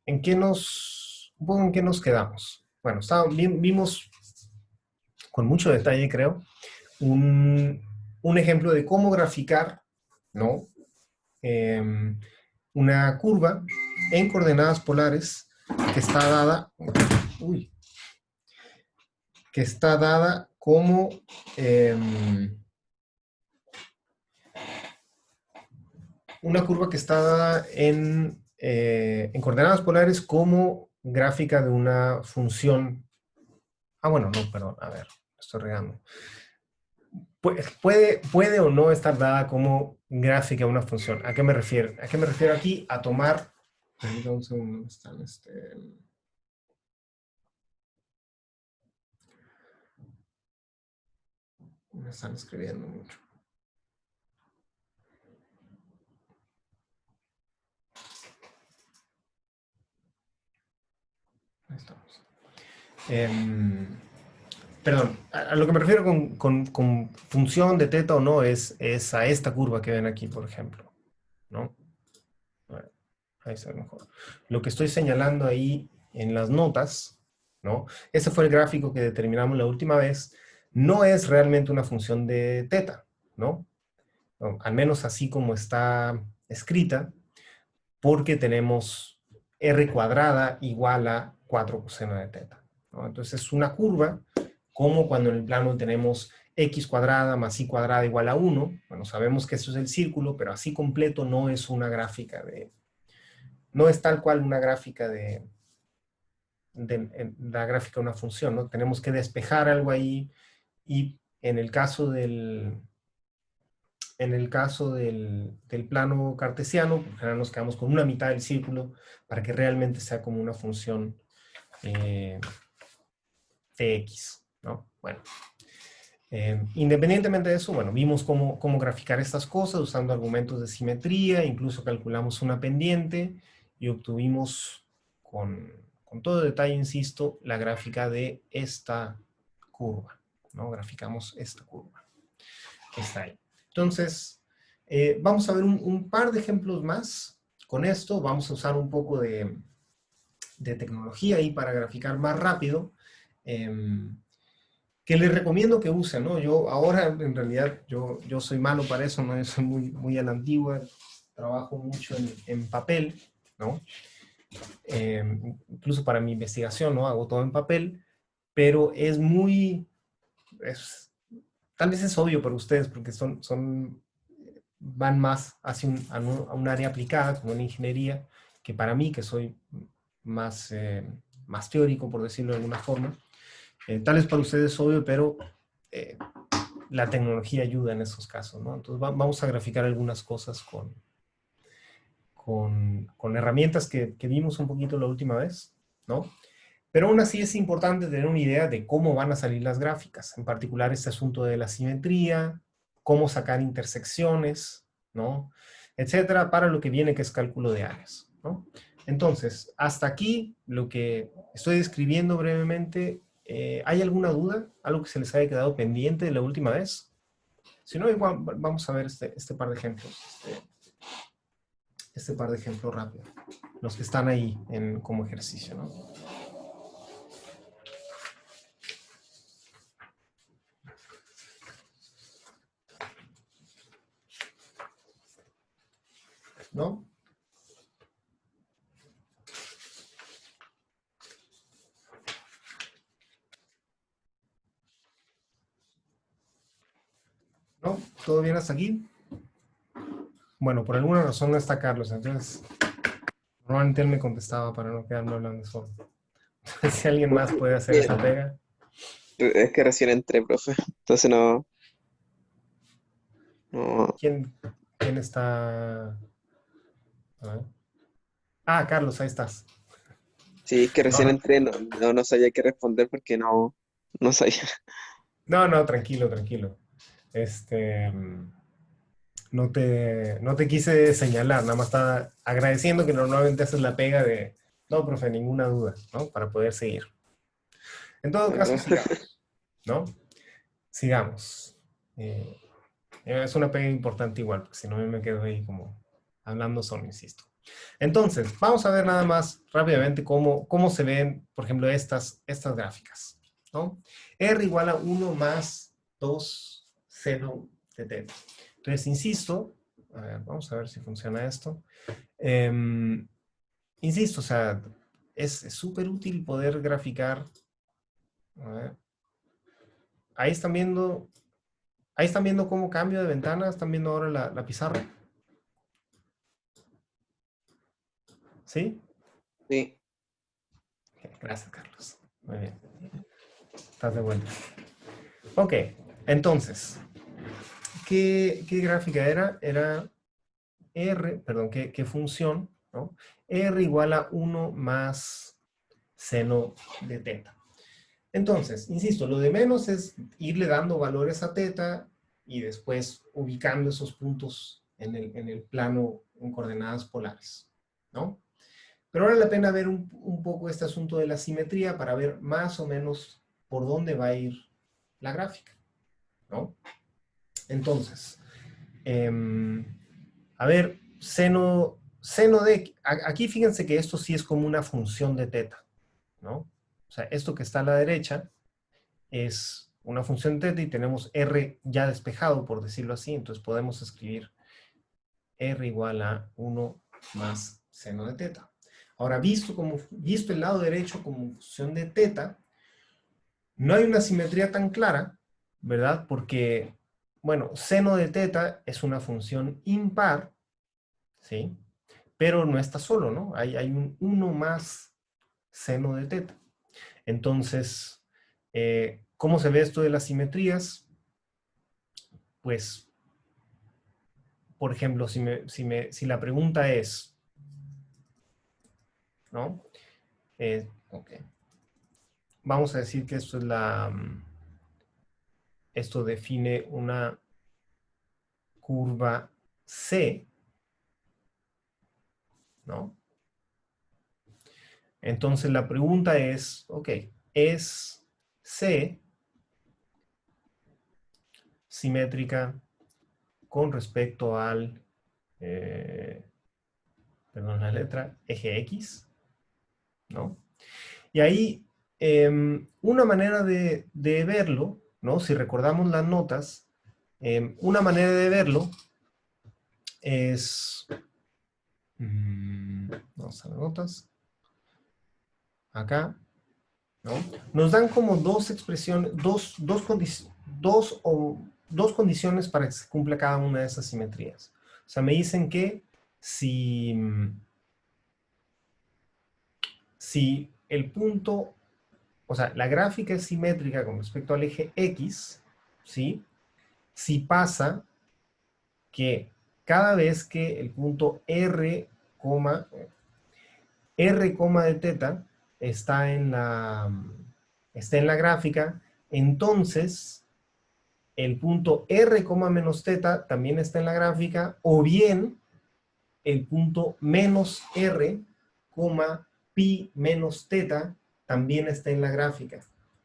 un poco en qué nos quedamos. Bueno, vimos con mucho detalle, creo, un ejemplo de cómo graficar, ¿no? Em, una curva en coordenadas polares que está dada, uy, que está dada como una curva que está dada en coordenadas polares como gráfica de una función. Ah, bueno, no, perdón, a ver, estoy regando. Puede o no estar dada como gráfica de una función. ¿A qué me refiero? ¿A qué me refiero aquí? A tomar. Permítame un segundo, ¿dónde están? Me están escribiendo mucho. Ahí estamos. Perdón, a lo que me refiero con función de teta o no es a esta curva que ven aquí, por ejemplo, ¿no? Bueno, ahí está mejor. Lo que estoy señalando ahí en las notas, ¿no? Ese fue el gráfico que determinamos la última vez. No es realmente una función de teta, ¿no? O al menos así como está escrita, porque tenemos r cuadrada igual a 4 coseno de teta, ¿no? Entonces es una curva, como cuando en el plano tenemos x cuadrada más y cuadrada igual a 1. Bueno, sabemos que eso es el círculo, pero así completo no es una gráfica no es tal cual una gráfica la gráfica de una función, ¿no? Tenemos que despejar algo ahí y en el caso del plano cartesiano, por general nos quedamos con una mitad del círculo para que realmente sea como una función Tx, ¿no? Bueno, independientemente de eso, bueno, vimos cómo graficar estas cosas usando argumentos de simetría, incluso calculamos una pendiente y obtuvimos con todo detalle, insisto, la gráfica de esta curva, ¿no? Graficamos esta curva que está ahí. Entonces, vamos a ver un par de ejemplos más. Con esto vamos a usar un poco de tecnología ahí para graficar más rápido. Que les recomiendo que usen, ¿no? Yo ahora, en realidad, yo soy malo para eso, ¿no? Yo soy muy a la antigua, trabajo mucho en papel, ¿no? Incluso para mi investigación, ¿no? Hago todo en papel, pero tal vez es obvio para ustedes, porque van más hacia a un área aplicada, como en ingeniería, que para mí, que soy más teórico, por decirlo de alguna forma. Tal vez para ustedes es obvio, pero eh, la tecnología ayuda en esos casos, ¿no? Entonces vamos a graficar algunas cosas con herramientas que vimos un poquito la última vez, ¿no? Pero aún así es importante tener una idea de cómo van a salir las gráficas, en particular este asunto de la simetría, cómo sacar intersecciones, ¿no? Etcétera, para lo que viene que es cálculo de áreas, ¿no? Entonces, hasta aquí lo que estoy describiendo brevemente. ¿Hay alguna duda? ¿Algo que se les haya quedado pendiente de la última vez? Si no, igual vamos a ver este par de ejemplos. Este par de ejemplos rápido. Los que están ahí como ejercicio, ¿no? ¿No? ¿No? ¿Todo bien hasta aquí? Bueno, por alguna razón no está Carlos, entonces normalmente él me contestaba para no quedarme hablando solo. Si alguien más puede hacer esa Bien. pega. Es que recién entré, profe. Entonces no, no. ¿Quién está? A ver. Ah, Carlos, ahí estás. Sí, es que No, recién no, entré, no sabía qué responder porque no sabía. no, tranquilo, tranquilo. Este, no te quise señalar, nada más estaba agradeciendo que normalmente haces la pega de, no, profe, ninguna duda, ¿no? Para poder seguir. En todo caso, sigamos, ¿no? Sigamos. Eh, es una pega importante igual, porque si no me quedo ahí como hablando solo, insisto. Entonces, vamos a ver nada más rápidamente cómo se ven, por ejemplo, estas gráficas, ¿no? R igual a 1 más 2 seno de teta. Entonces, insisto, a ver, vamos a ver si funciona esto. Insisto, o sea, es súper útil poder graficar. A ver. Ahí están viendo cómo cambio de ventana, están viendo ahora la pizarra. ¿Sí? Sí, Gracias, Carlos. Muy bien. Estás de vuelta. Ok, entonces, ¿qué gráfica era? Era R, perdón, ¿qué función? ¿No? R igual a 1 más seno de teta. Entonces, insisto, lo de menos es irle dando valores a teta y después ubicando esos puntos en el plano en coordenadas polares, ¿no? Pero vale la pena ver un poco este asunto de la simetría para ver más o menos por dónde va a ir la gráfica, ¿no? Entonces, a ver, seno de... Aquí fíjense que esto sí es como una función de teta, ¿no? O sea, esto que está a la derecha es una función de teta y tenemos R ya despejado, por decirlo así, entonces podemos escribir R igual a 1 más seno de teta. Ahora, visto el lado derecho como función de teta, no hay una simetría tan clara, ¿verdad? Porque, bueno, seno de teta es una función impar, ¿sí? Pero no está solo, ¿no? Hay un 1 más seno de teta. Entonces, ¿cómo se ve esto de las simetrías? Pues, por ejemplo, si la pregunta es, ¿no? Ok. Vamos a decir que esto es esto define una curva C, ¿no? Entonces la pregunta es, ok, ¿es C simétrica con respecto al, perdón, la letra eje X? ¿No? Y ahí, una manera de verlo, ¿no? Si recordamos las notas, una manera de verlo es, vamos a las notas, acá, ¿no? Nos dan como dos expresiones, dos condiciones para que se cumpla cada una de esas simetrías. O sea, me dicen que si el punto, o sea, la gráfica es simétrica con respecto al eje X, ¿sí? Si pasa que cada vez que el punto R, de teta está en la gráfica, entonces el punto R, menos teta también está en la gráfica, o bien el punto menos R, pi menos teta también está en la gráfica.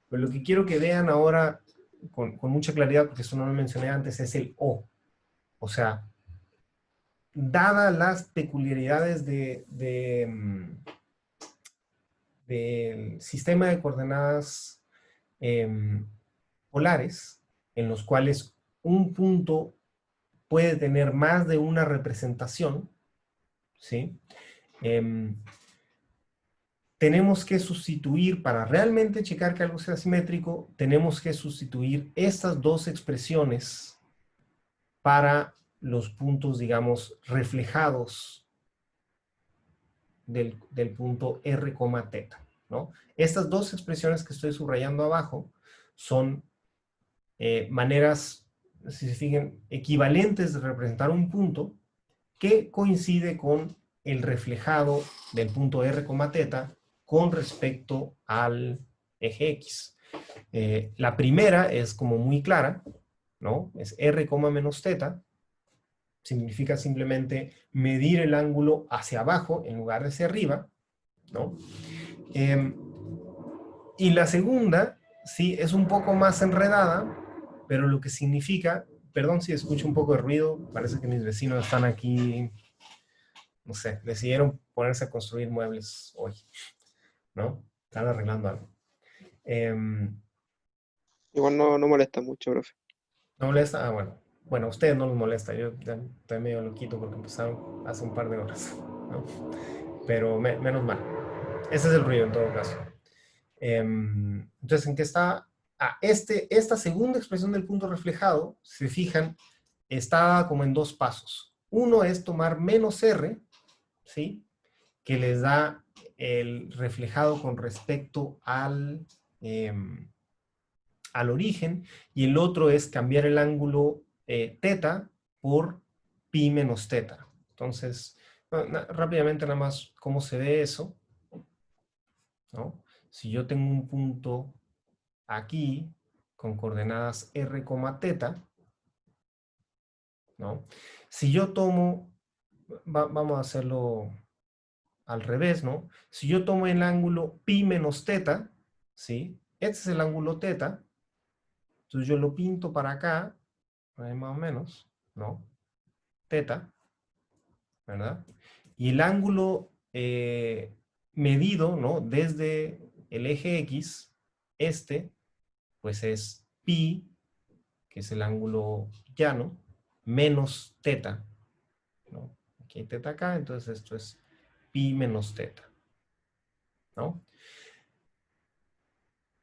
Pero lo que quiero que vean ahora con mucha claridad, porque eso no lo mencioné antes, es el O. O sea, dadas las peculiaridades del sistema de coordenadas polares, en los cuales un punto puede tener más de una representación, ¿sí? Tenemos que sustituir, para realmente checar que algo sea simétrico, tenemos que sustituir estas dos expresiones para los puntos, digamos, reflejados del punto R, teta, ¿no? Estas dos expresiones que estoy subrayando abajo son maneras, si se fijan, equivalentes de representar un punto que coincide con el reflejado del punto R, teta con respecto al eje X. La primera es como muy clara, ¿no? Es R, menos teta. Significa simplemente medir el ángulo hacia abajo en lugar de hacia arriba, ¿no? Y la segunda, sí, es un poco más enredada, pero lo que significa, perdón si escucho un poco de ruido, parece que mis vecinos están aquí no sé, decidieron ponerse a construir muebles hoy, ¿no? Están arreglando algo. Igual no molesta mucho, profe. ¿No molesta? Ah, bueno. Bueno, a ustedes no les molesta. Yo ya estoy medio loquito porque empezaron hace un par de horas, ¿no? Pero menos mal. Ese es el ruido en todo caso. Entonces, ¿en qué está? Ah, esta segunda expresión del punto reflejado, si se fijan, está como en dos pasos. Uno es tomar menos R, ¿sí? Que les da el reflejado con respecto al origen, y el otro es cambiar el ángulo teta por pi menos teta. Entonces, rápidamente nada más cómo se ve eso, ¿no? Si yo tengo un punto aquí con coordenadas r, teta, ¿no? Si yo tomo, vamos a hacerlo al revés, ¿no? Si yo tomo el ángulo pi menos teta, ¿sí? Este es el ángulo teta, entonces yo lo pinto para acá, ahí más o menos, ¿no? Teta, ¿verdad? Y el ángulo medido, ¿no? Desde el eje X, pues es pi, que es el ángulo llano, menos teta, ¿no? Aquí hay teta acá, entonces esto es pi menos teta, ¿no?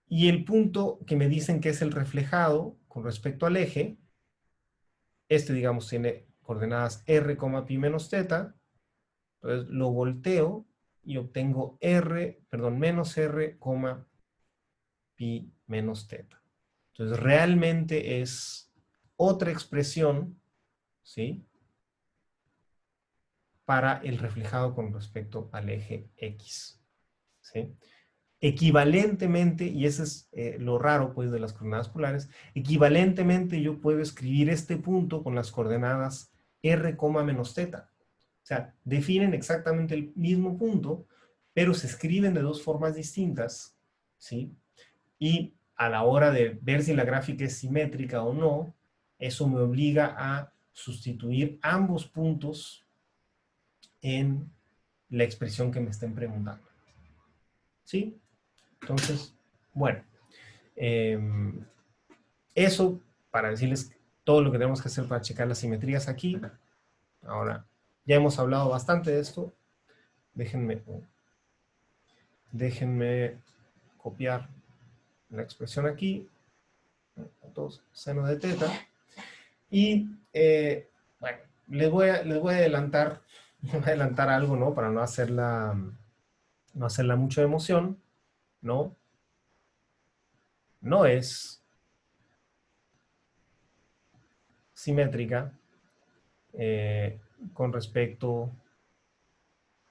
Y el punto que me dicen que es el reflejado con respecto al eje, digamos tiene coordenadas r, pi menos teta, entonces lo volteo y obtengo menos r, pi menos teta. Entonces realmente es otra expresión, ¿sí? Para el reflejado con respecto al eje X, ¿sí? Equivalentemente, y ese es lo raro pues de las coordenadas polares, equivalentemente yo puedo escribir este punto con las coordenadas r, menos teta. O sea, definen exactamente el mismo punto, pero se escriben de dos formas distintas, ¿sí? Y a la hora de ver si la gráfica es simétrica o no, eso me obliga a sustituir ambos puntos en la expresión que me estén preguntando. ¿Sí? Entonces, bueno, eh, eso para decirles todo lo que tenemos que hacer para checar las simetrías aquí. Ahora, ya hemos hablado bastante de esto. Déjenme copiar la expresión aquí. 2 seno de teta. Y, bueno, les voy a adelantar, voy a adelantar algo, ¿no? Para no hacerla mucho de emoción, ¿no? No es simétrica eh, con respecto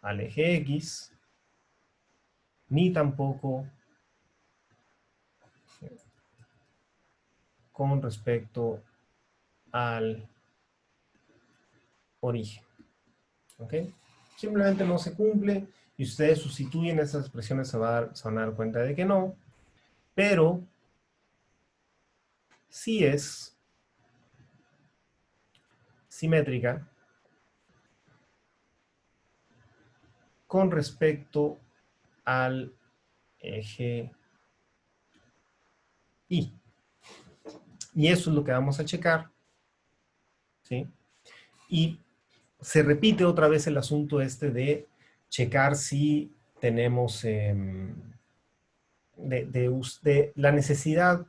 al eje X, ni tampoco con respecto al origen. ¿Ok? Simplemente no se cumple y ustedes sustituyen esas expresiones, se van a dar cuenta de que no, pero sí es simétrica con respecto al eje Y. Y eso es lo que vamos a checar, ¿sí? Y se repite otra vez el asunto de checar si tenemos de la necesidad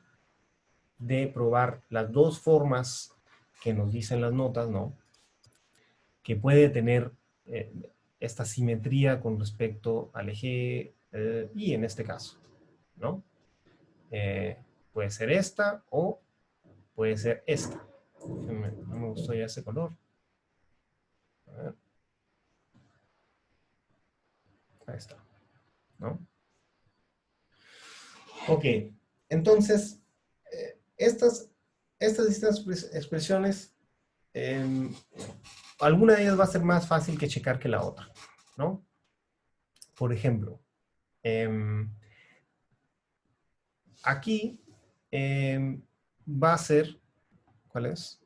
de probar las dos formas que nos dicen las notas, ¿no? Que puede tener eh, esta simetría con respecto al eje Y en este caso, ¿no? Eh, puede ser esta o puede ser esta. No me gustó ya ese color. A ver. Ahí está, ¿no? Ok, entonces, estas distintas expresiones, eh, alguna de ellas va a ser más fácil que checar que la otra, ¿no? Por ejemplo, aquí va a ser, ¿cuál es?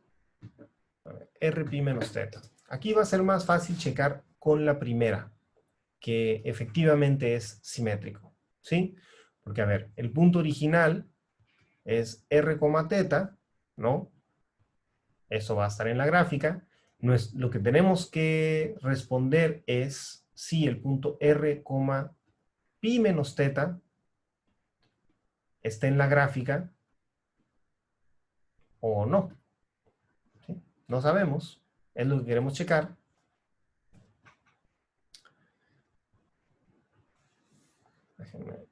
A ver, R pi menos teta. Aquí va a ser más fácil checar con la primera, que efectivamente es simétrico, ¿sí? Porque, a ver, el punto original es r, teta, ¿no? Eso va a estar en la gráfica. Lo que tenemos que responder es si el punto r, pi menos teta está en la gráfica o no. ¿Sí? No sabemos. Es lo que queremos checar. Déjenme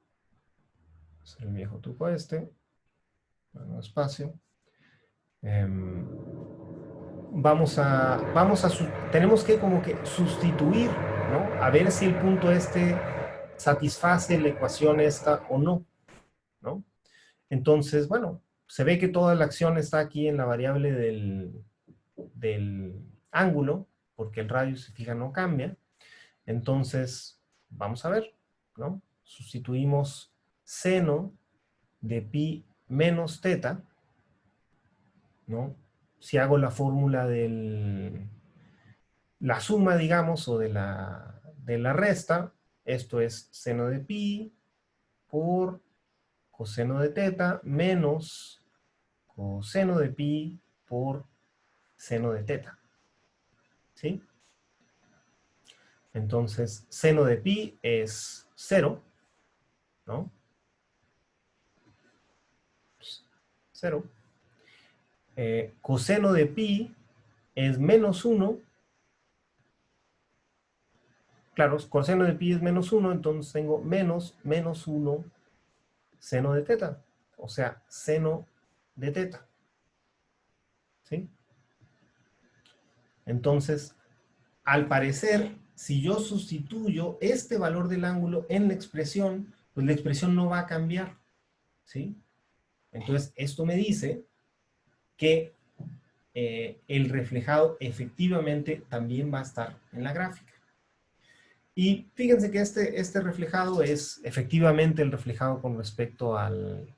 hacer el viejo truco este. Bueno, espacio. Tenemos que como que sustituir, ¿no? A ver si el punto este satisface la ecuación esta o no, ¿no? Entonces, bueno, se ve que toda la acción está aquí en la variable del ángulo, porque el radio, se fija, no cambia. Entonces, vamos a ver, ¿no? Sustituimos seno de pi menos teta, ¿no? Si hago la fórmula la suma, digamos, o de la resta, esto es seno de pi por coseno de teta menos coseno de pi por seno de teta. ¿Sí? Entonces, seno de pi es 0, ¿no? 0. Coseno de pi es menos 1. Claro, coseno de pi es menos 1, entonces tengo menos 1 seno de teta. O sea, seno de teta. ¿Sí? Entonces, al parecer, si yo sustituyo este valor del ángulo en la expresión, pues la expresión no va a cambiar. ¿Sí? Entonces, esto me dice que el reflejado efectivamente también va a estar en la gráfica. Y fíjense que este reflejado es efectivamente el reflejado con respecto al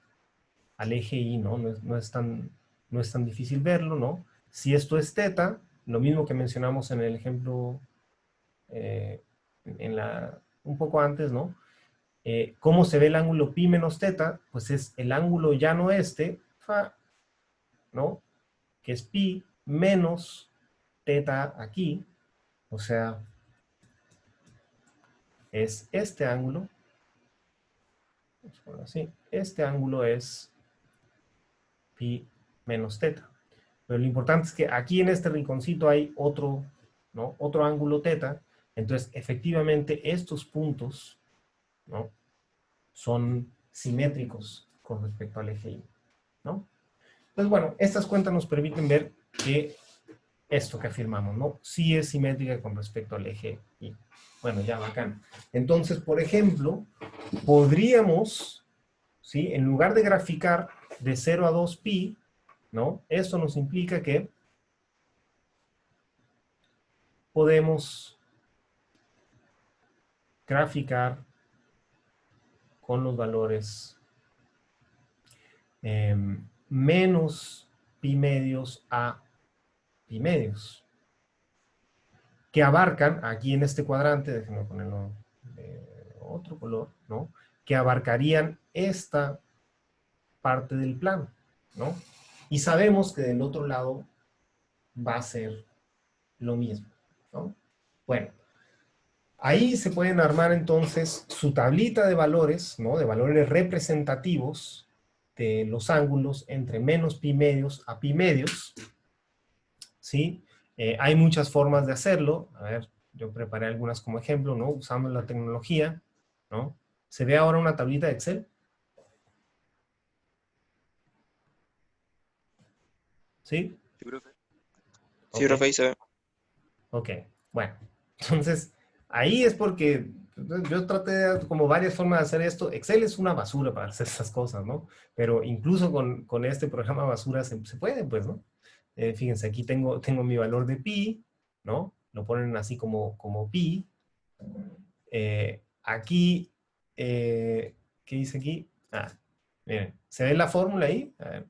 eje Y, ¿no? No es tan difícil verlo, ¿no? Si esto es teta, lo mismo que mencionamos en el ejemplo eh, un poco antes, ¿no? ¿Cómo se ve el ángulo pi menos teta? Pues es el ángulo llano este, fa, ¿no? Que es pi menos teta aquí, o sea, es este ángulo, vamos a ponerlo así, este ángulo es pi menos teta. Pero lo importante es que aquí en este rinconcito hay otro, ¿no? Otro ángulo teta, entonces efectivamente estos puntos, ¿no? Son simétricos con respecto al eje Y, ¿no? Entonces, bueno, estas cuentas nos permiten ver que esto que afirmamos, ¿no? Sí es simétrica con respecto al eje Y. Bueno, ya, bacán. Entonces, por ejemplo, podríamos, ¿sí? En lugar de graficar de 0 a 2pi, ¿no? Esto nos implica que podemos graficar con los valores menos pi medios a pi medios, que abarcan, aquí en este cuadrante, déjenme ponerlo de otro color, ¿no? Que abarcarían esta parte del plano, ¿no? Y sabemos que del otro lado va a ser lo mismo, ¿no? Bueno, ahí se pueden armar entonces su tablita de valores, ¿no? De valores representativos de los ángulos entre menos pi medios a pi medios, ¿sí? Hay muchas formas de hacerlo. A ver, yo preparé algunas como ejemplo, ¿no? Usando la tecnología, ¿no? ¿Se ve ahora una tablita de Excel? ¿Sí? Sí, profe. Sí, Ok, profe, ahí se ve. ok. Bueno, entonces, ahí es porque yo traté como varias formas de hacer esto. Excel es una basura para hacer esas cosas, ¿no? Pero incluso con este programa basura se puede, pues, ¿no? Fíjense, aquí tengo mi valor de pi, ¿no? Lo ponen así como pi. Aquí, ¿qué dice aquí? Ah, miren, ¿se ve la fórmula ahí? A ver.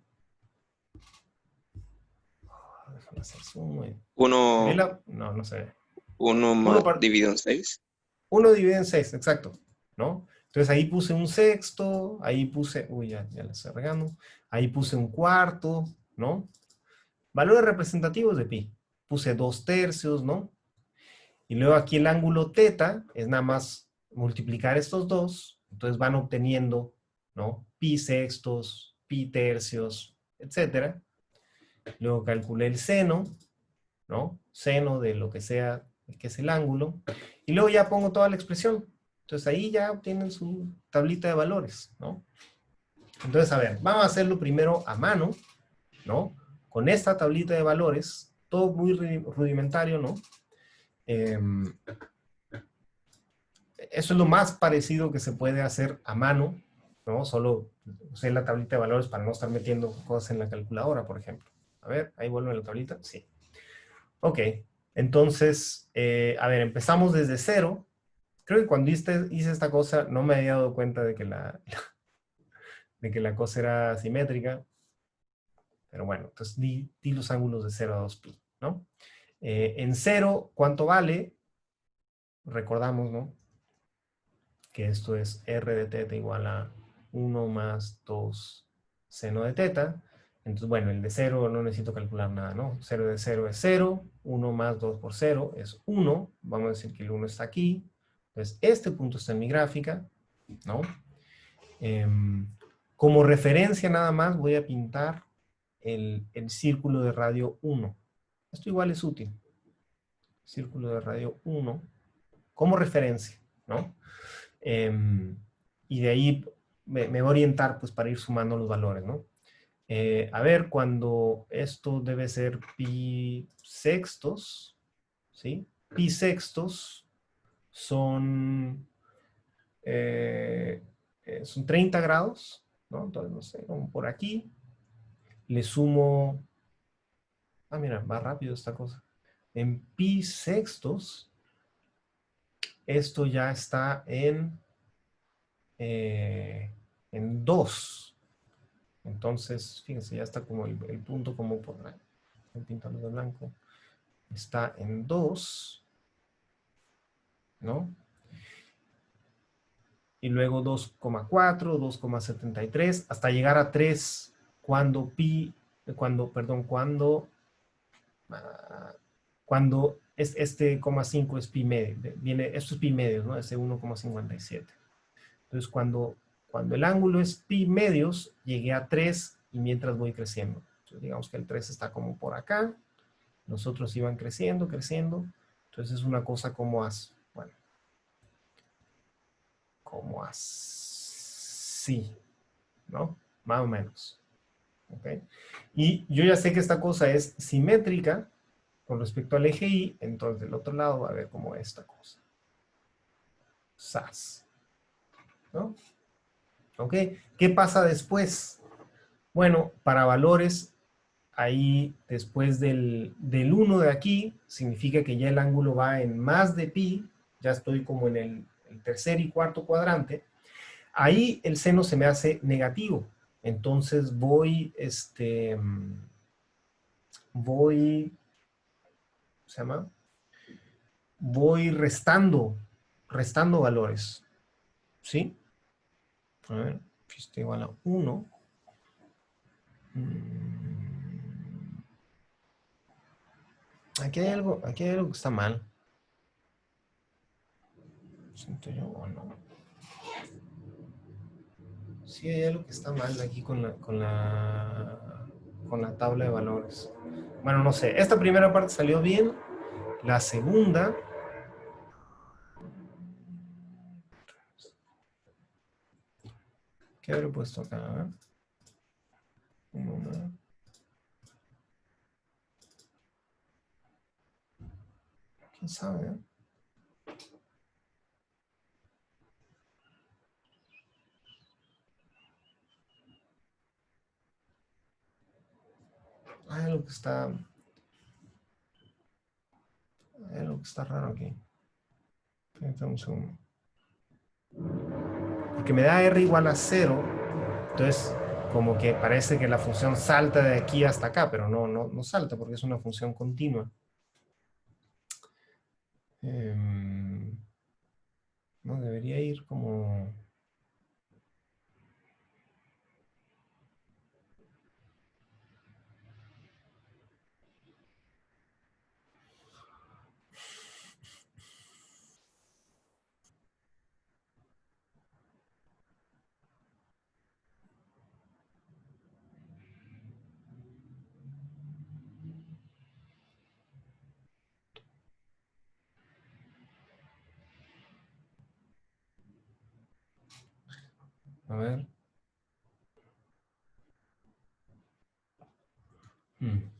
Déjame hacer zoom. ¿Se ve Uno, la? No, no se ve. 1 1 más par- dividido en 6. 1 dividido en 6, exacto, ¿no? Entonces ahí puse un sexto, ahí puse, uy, ya la estoy regando, ahí puse un cuarto, ¿no? Valores representativos de pi. Puse 2/3, ¿no? Y luego aquí el ángulo teta es nada más multiplicar estos dos, entonces van obteniendo, ¿no? Pi sextos, pi tercios, etcétera. Luego calculé el seno, ¿no? Seno de lo que sea, que es el ángulo. Y luego ya pongo toda la expresión. Entonces ahí ya obtienen su tablita de valores, ¿no? Entonces, a ver, vamos a hacerlo primero a mano, ¿no? Con esta tablita de valores, todo muy rudimentario, ¿no? Eso es lo más parecido que se puede hacer a mano, ¿no? Solo usé la tablita de valores para no estar metiendo cosas en la calculadora, por ejemplo. A ver, ahí vuelvo a la tablita. Sí. Ok. Entonces, a ver, empezamos desde cero. Creo que cuando hice esta cosa no me había dado cuenta de que de que la cosa era simétrica. Pero bueno, entonces di los ángulos de 0 a 2pi, ¿no? En cero, ¿cuánto vale? Recordamos, ¿no? Que esto es r de teta igual a 1 más 2 seno de teta. Entonces, bueno, el de 0 no necesito calcular nada, ¿no? 0 de 0 es 0, 1 más 2 por 0 es 1. Vamos a decir que el 1 está aquí. Entonces, este punto está en mi gráfica, ¿no? Como referencia nada más voy a pintar el círculo de radio 1. Esto igual es útil. Círculo de radio 1 como referencia, ¿no? Y de ahí me voy a orientar pues para ir sumando los valores, ¿no? A ver, cuando esto debe ser pi sextos, ¿sí? Pi sextos son, son 30 grados, ¿no? Entonces, no sé, como por aquí, le sumo, mira, va rápido esta cosa. En pi sextos, esto ya está en 2. Entonces, fíjense, ya está como el punto como por ahí. Voy a pintarlo de blanco. Está en 2, ¿no? Y luego 2,4, 2,73, hasta llegar a 3 cuando pi, perdón, cuando este 0,5 es pi medio, esto es pi medio, ¿no? Ese 1,57. Entonces, cuando el ángulo es pi medios, llegué a 3 y mientras voy creciendo. Entonces, digamos que el 3 está como por acá, los otros iban creciendo, creciendo. Entonces es una cosa como bueno, como así, ¿no? Más o menos. ¿Ok? Y yo ya sé que esta cosa es simétrica con respecto al eje Y, entonces del otro lado va a haber como esta cosa. SAS. ¿No? ¿Ok? ¿Qué pasa después? Bueno, para valores, ahí después del 1 de aquí, significa que ya el ángulo va en más de pi, ya estoy como en el tercer y cuarto cuadrante. Ahí el seno se me hace negativo. Entonces voy, ¿se llama? Voy restando valores, ¿sí? A ver, esto igual a 1. Aquí hay algo que está mal. Siento yo, o no. Sí, hay algo que está mal aquí con la tabla de valores. Bueno, no sé. Esta primera parte salió bien. La segunda... ¿Qué habré puesto acá? A ver. ¿Quién sabe? Hay algo que está raro aquí. Un segundo. Porque me da r igual a 0. Entonces, como que parece que la función salta de aquí hasta acá, pero no salta porque es una función continua. Em, no, debería ir como... A ver. Mm.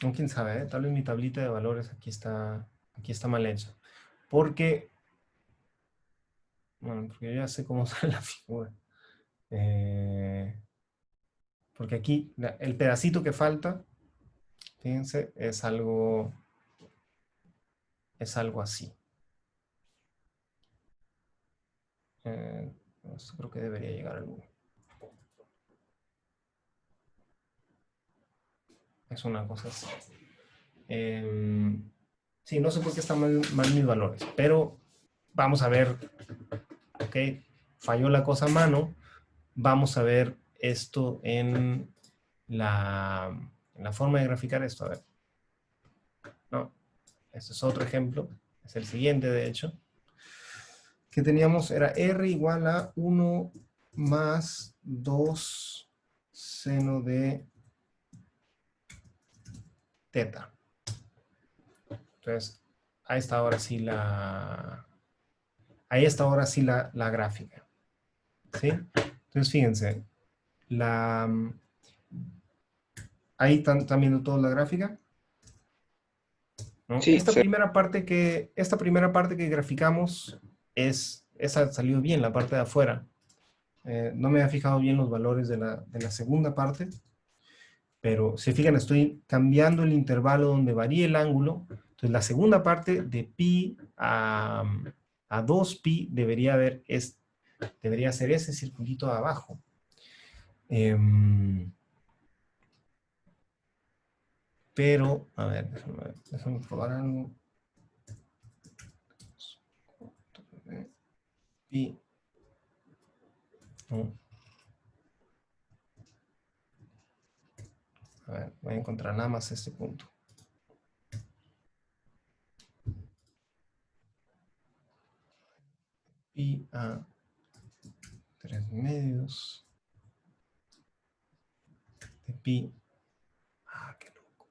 No, quién sabe, ¿eh? Tal vez mi tablita de valores aquí está mal hecha. Porque, bueno, porque yo ya sé cómo sale la figura. Eh, porque aquí el pedacito que falta, fíjense, es algo así. Esto creo que debería llegar al 1. Es una cosa así. Sí, no sé por qué están mal mis valores, pero vamos a ver, ok, falló la cosa a mano, vamos a ver esto en la forma de graficar esto, a ver, no, este es otro ejemplo, es el siguiente de hecho, que teníamos era R igual a 1 más 2 seno de teta. Entonces, ahí está ahora sí la gráfica. ¿Sí? Entonces, fíjense, la, ahí están viendo toda la gráfica, ¿no? Sí, Esta primera parte que graficamos esa salió bien, la parte de afuera. No me había fijado bien los valores de la segunda parte, pero si fijan, estoy cambiando el intervalo donde varía el ángulo. Entonces, la segunda parte de pi a 2pi debería ser ese circulito de abajo. Pero, a ver, déjame probar algo. Pi, no. A ver, voy a encontrar nada más este punto. Pi a 3 medios de pi. Ah, qué loco.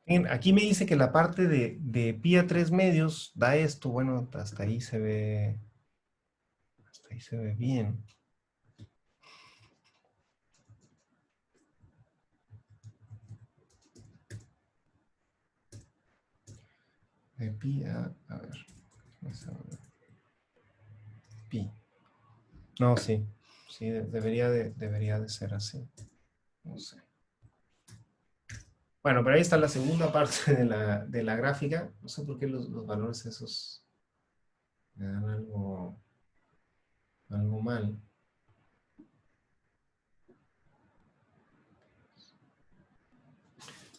Bien, aquí me dice que la parte de pi a 3 medios da esto. Bueno, hasta ahí se ve. Hasta ahí se ve bien. De pi a ver. Pi. No, sí. Sí, debería de ser así. No sé. Bueno, pero ahí está la segunda parte de la gráfica. No sé por qué los valores esos me dan algo mal.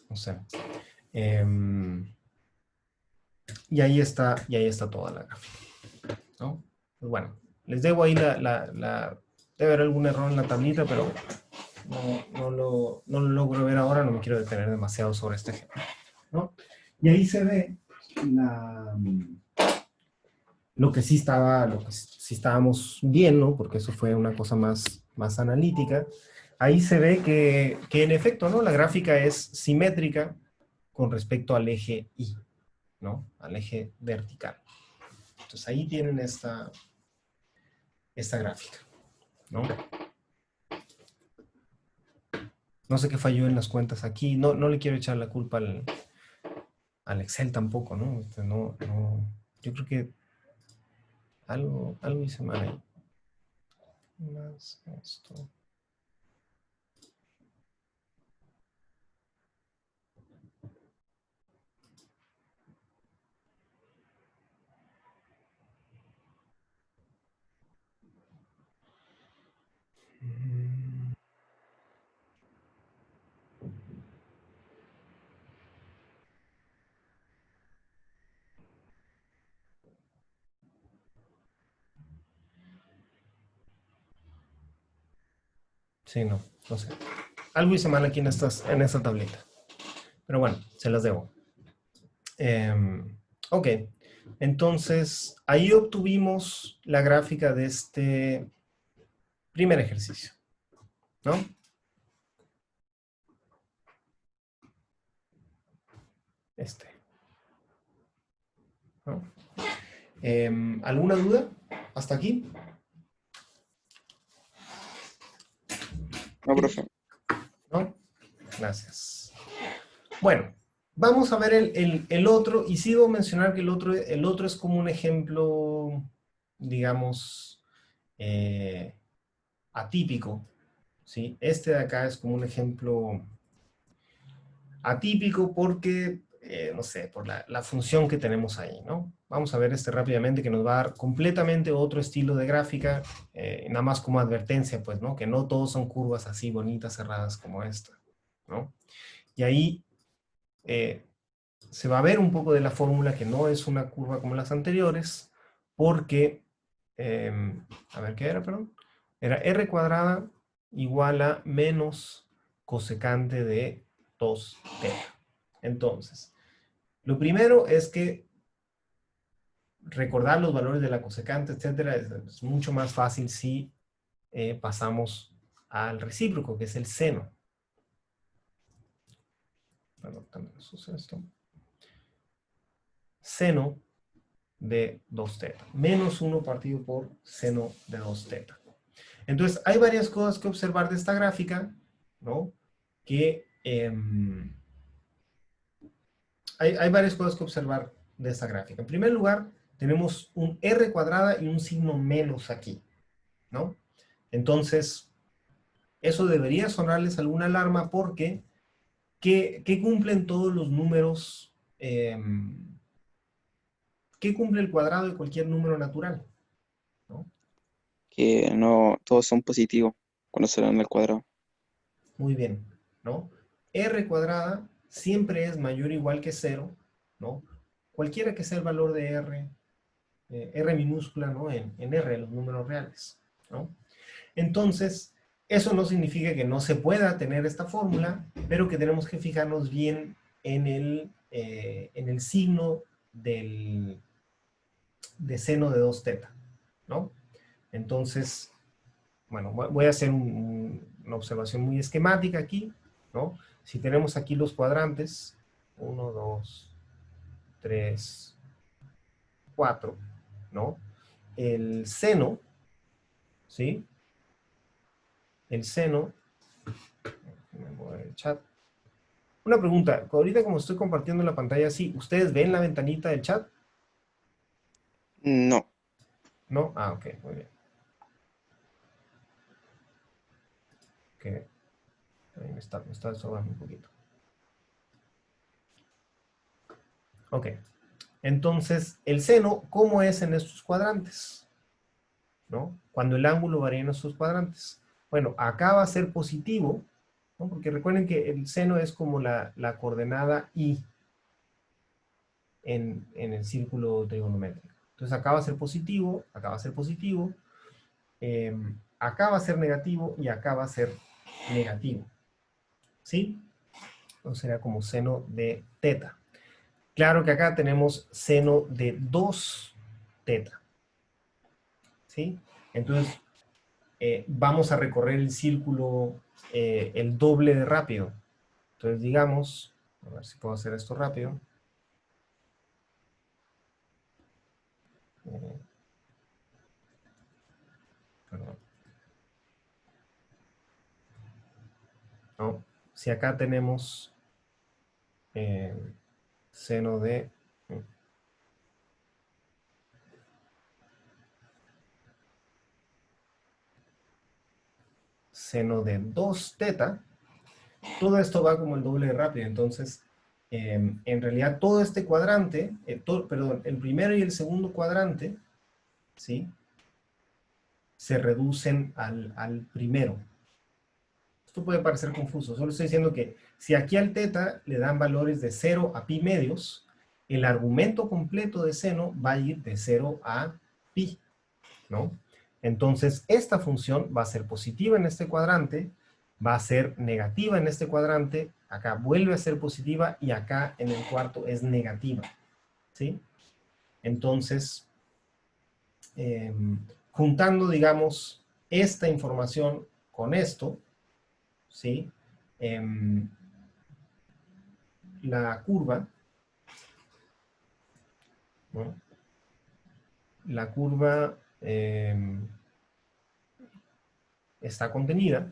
No sé. Y ahí está toda la gráfica, ¿no? Pues bueno, les debo ahí debe haber algún error en la tablita, pero no lo logro ver ahora, no me quiero detener demasiado sobre este ejemplo, ¿no? Y ahí se ve la, lo que sí estábamos viendo, porque eso fue una cosa más analítica. Ahí se ve que en efecto, ¿no? La gráfica es simétrica con respecto al eje Y, ¿no? Al eje vertical. Entonces ahí tienen esta gráfica, ¿no? No sé qué falló en las cuentas aquí. No le quiero echar la culpa al Excel tampoco, ¿no? Yo creo que algo hice mal ahí. Más esto. Sí, no sé. Algo hice mal aquí en esta tablita. Pero bueno, se las debo. Ok, entonces ahí obtuvimos la gráfica de este primer ejercicio, ¿no? Este, ¿no? ¿Alguna duda hasta aquí? No, profe. ¿No? Gracias. Bueno, vamos a ver el otro, y sí debo mencionar que el otro es como un ejemplo, digamos, atípico, ¿sí? Este de acá es como un ejemplo atípico porque, no sé, por la función que tenemos ahí, ¿no? Vamos a ver este rápidamente que nos va a dar completamente otro estilo de gráfica, nada más como advertencia, pues, ¿no? Que no todos son curvas así bonitas, cerradas como esta, ¿no? Y ahí se va a ver un poco de la fórmula que no es una curva como las anteriores, porque, a ver, ¿qué era, perdón? Era r cuadrada igual a menos cosecante de 2 teta. Entonces, lo primero es que recordar los valores de la cosecante, etcétera, es mucho más fácil si pasamos al recíproco, que es el seno. Perdón, también sucede esto. Seno de 2 teta. Menos 1 partido por seno de 2 teta. Entonces, hay varias cosas que observar de esta gráfica, ¿no? Que hay varias cosas que observar de esta gráfica. En primer lugar, tenemos un r cuadrada y un signo menos aquí, ¿no? Entonces, eso debería sonarles alguna alarma porque ¿qué cumplen todos los números? ¿Qué cumple el cuadrado de cualquier número natural? ¿No? Que no todos son positivos cuando se dan al cuadrado. Muy bien, ¿no? R cuadrada siempre es mayor o igual que 0, ¿no? Cualquiera que sea el valor de R, R minúscula, ¿no? En R, los números reales, ¿no? Entonces, eso no significa que no se pueda tener esta fórmula, pero que tenemos que fijarnos bien en el signo de seno de 2 teta, ¿no? Entonces, bueno, voy a hacer una observación muy esquemática aquí, ¿no? Si tenemos aquí los cuadrantes, 1, 2, 3, 4, ¿no? El seno, ¿sí? El seno, me voy al chat. Una pregunta, ahorita como estoy compartiendo la pantalla así, ¿ustedes ven la ventanita del chat? No. ¿No? Ah, ok, muy bien. Que ahí me está estorbando un poquito. Ok. Entonces, el seno, ¿cómo es en estos cuadrantes? ¿No? Cuando el ángulo varía en estos cuadrantes. Bueno, acá va a ser positivo, ¿no? Porque recuerden que el seno es como la coordenada y en el círculo trigonométrico. Entonces acá va a ser positivo, acá va a ser positivo, acá va a ser negativo y acá va a ser negativo. ¿Sí? Entonces sería como seno de teta. Claro que acá tenemos seno de 2 teta. ¿Sí? Entonces vamos a recorrer el círculo el doble de rápido. Entonces digamos, a ver si puedo hacer esto rápido. Eh, perdón. No, si acá tenemos seno de seno de 2 teta, todo esto va como el doble de rápido. Entonces, en realidad todo este cuadrante, perdón, el primero y el segundo cuadrante, ¿sí? Se reducen al primero. Esto puede parecer confuso, solo estoy diciendo que si aquí al teta le dan valores de 0 a pi medios, el argumento completo de seno va a ir de 0 a pi, ¿no? Entonces, esta función va a ser positiva en este cuadrante, va a ser negativa en este cuadrante, acá vuelve a ser positiva y acá en el cuarto es negativa, ¿sí? Entonces, juntando, digamos, esta información con esto, ¿sí? La curva, ¿no? La curva está contenida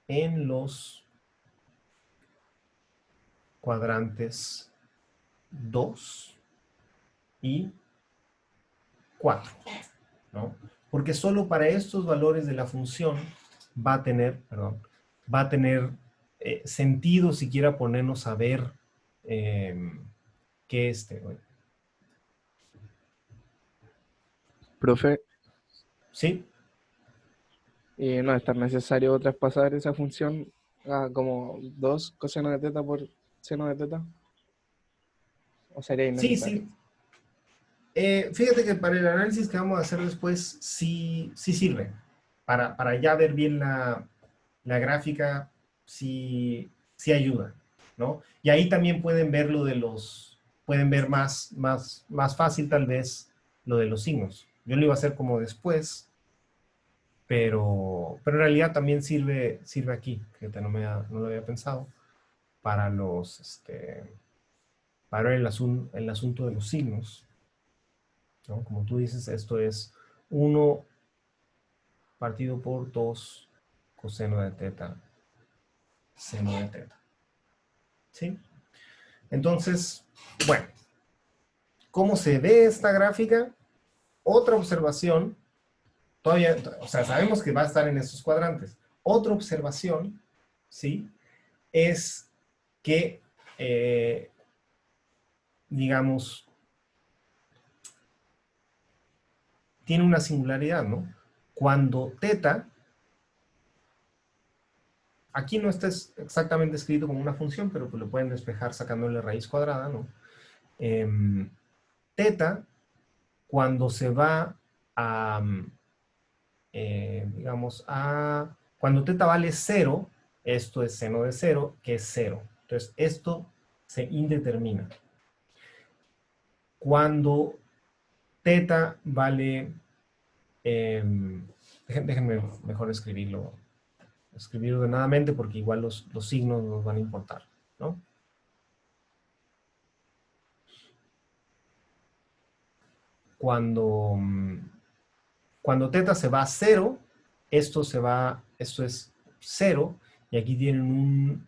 en los cuadrantes 2 y 4, ¿no? Porque solo para estos valores de la función va a tener, perdón, va a tener sentido siquiera ponernos a ver qué ¿no? Profe, ¿Sí? y no es tan necesario traspasar esa función a como 2 coseno de teta por seno de teta, o sería Sí, innecesario. sí. Fíjate que para el análisis que vamos a hacer después, sí, sí sirve. Para ya ver bien la gráfica, sí, sí ayuda, ¿no? Y ahí también pueden ver lo de los, pueden ver más fácil tal vez lo de los signos. Yo lo iba a hacer como después, pero en realidad también sirve aquí, que no lo había pensado, para los, para el asunto de los signos, ¿no? Como tú dices, esto es 1 partido por 2 coseno de teta, seno de teta. ¿Sí? Entonces, bueno, ¿cómo se ve esta gráfica? Otra observación, todavía, o sea, sabemos que va a estar en estos cuadrantes. Otra observación, ¿sí? Es que, digamos, tiene una singularidad, ¿no? Cuando teta, aquí no está exactamente escrito como una función, pero pues lo pueden despejar sacándole raíz cuadrada, ¿no? Teta, cuando se va a, digamos, cuando teta vale 0, esto es seno de 0, que es 0. Entonces, esto se indetermina. Cuando teta vale, déjenme mejor escribir ordenadamente porque igual los signos nos van a importar, ¿no? Cuando, cuando teta se va a 0, esto es 0, y aquí tienen un...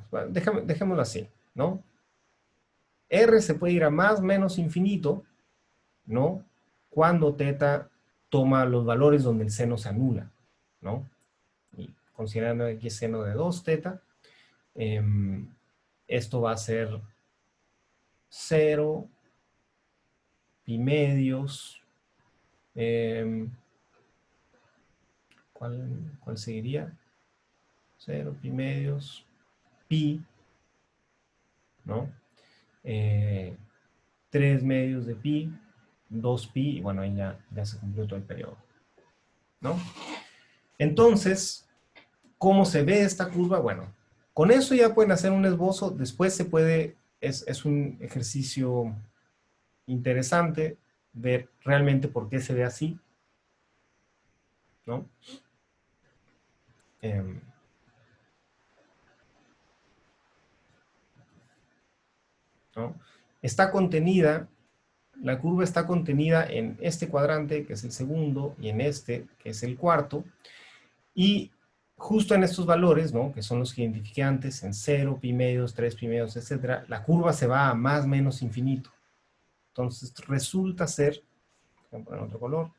bueno, dejémoslo así, ¿no? R se puede ir a más, menos infinito, ¿no? Cuando teta toma los valores donde el seno se anula, ¿no? Y considerando que aquí es seno de 2 teta, esto va a ser 0, pi medios, ¿cuál seguiría? 0, pi medios, pi, ¿no? 3 medios de pi, 2 pi, y bueno, ahí ya se cumplió todo el periodo, ¿no? Entonces, ¿cómo se ve esta curva? Bueno, con eso ya pueden hacer un esbozo, después se puede, es un ejercicio interesante ver realmente por qué se ve así, ¿no? Eh, ¿No? Está contenida, la curva está contenida en este cuadrante, que es el segundo, y en este, que es el cuarto, y justo en estos valores, ¿no? Que son los que identifiqué antes, en 0, pi medios, 3 pi medios, etc., la curva se va a más menos infinito. Entonces resulta ser, voy a poner otro color,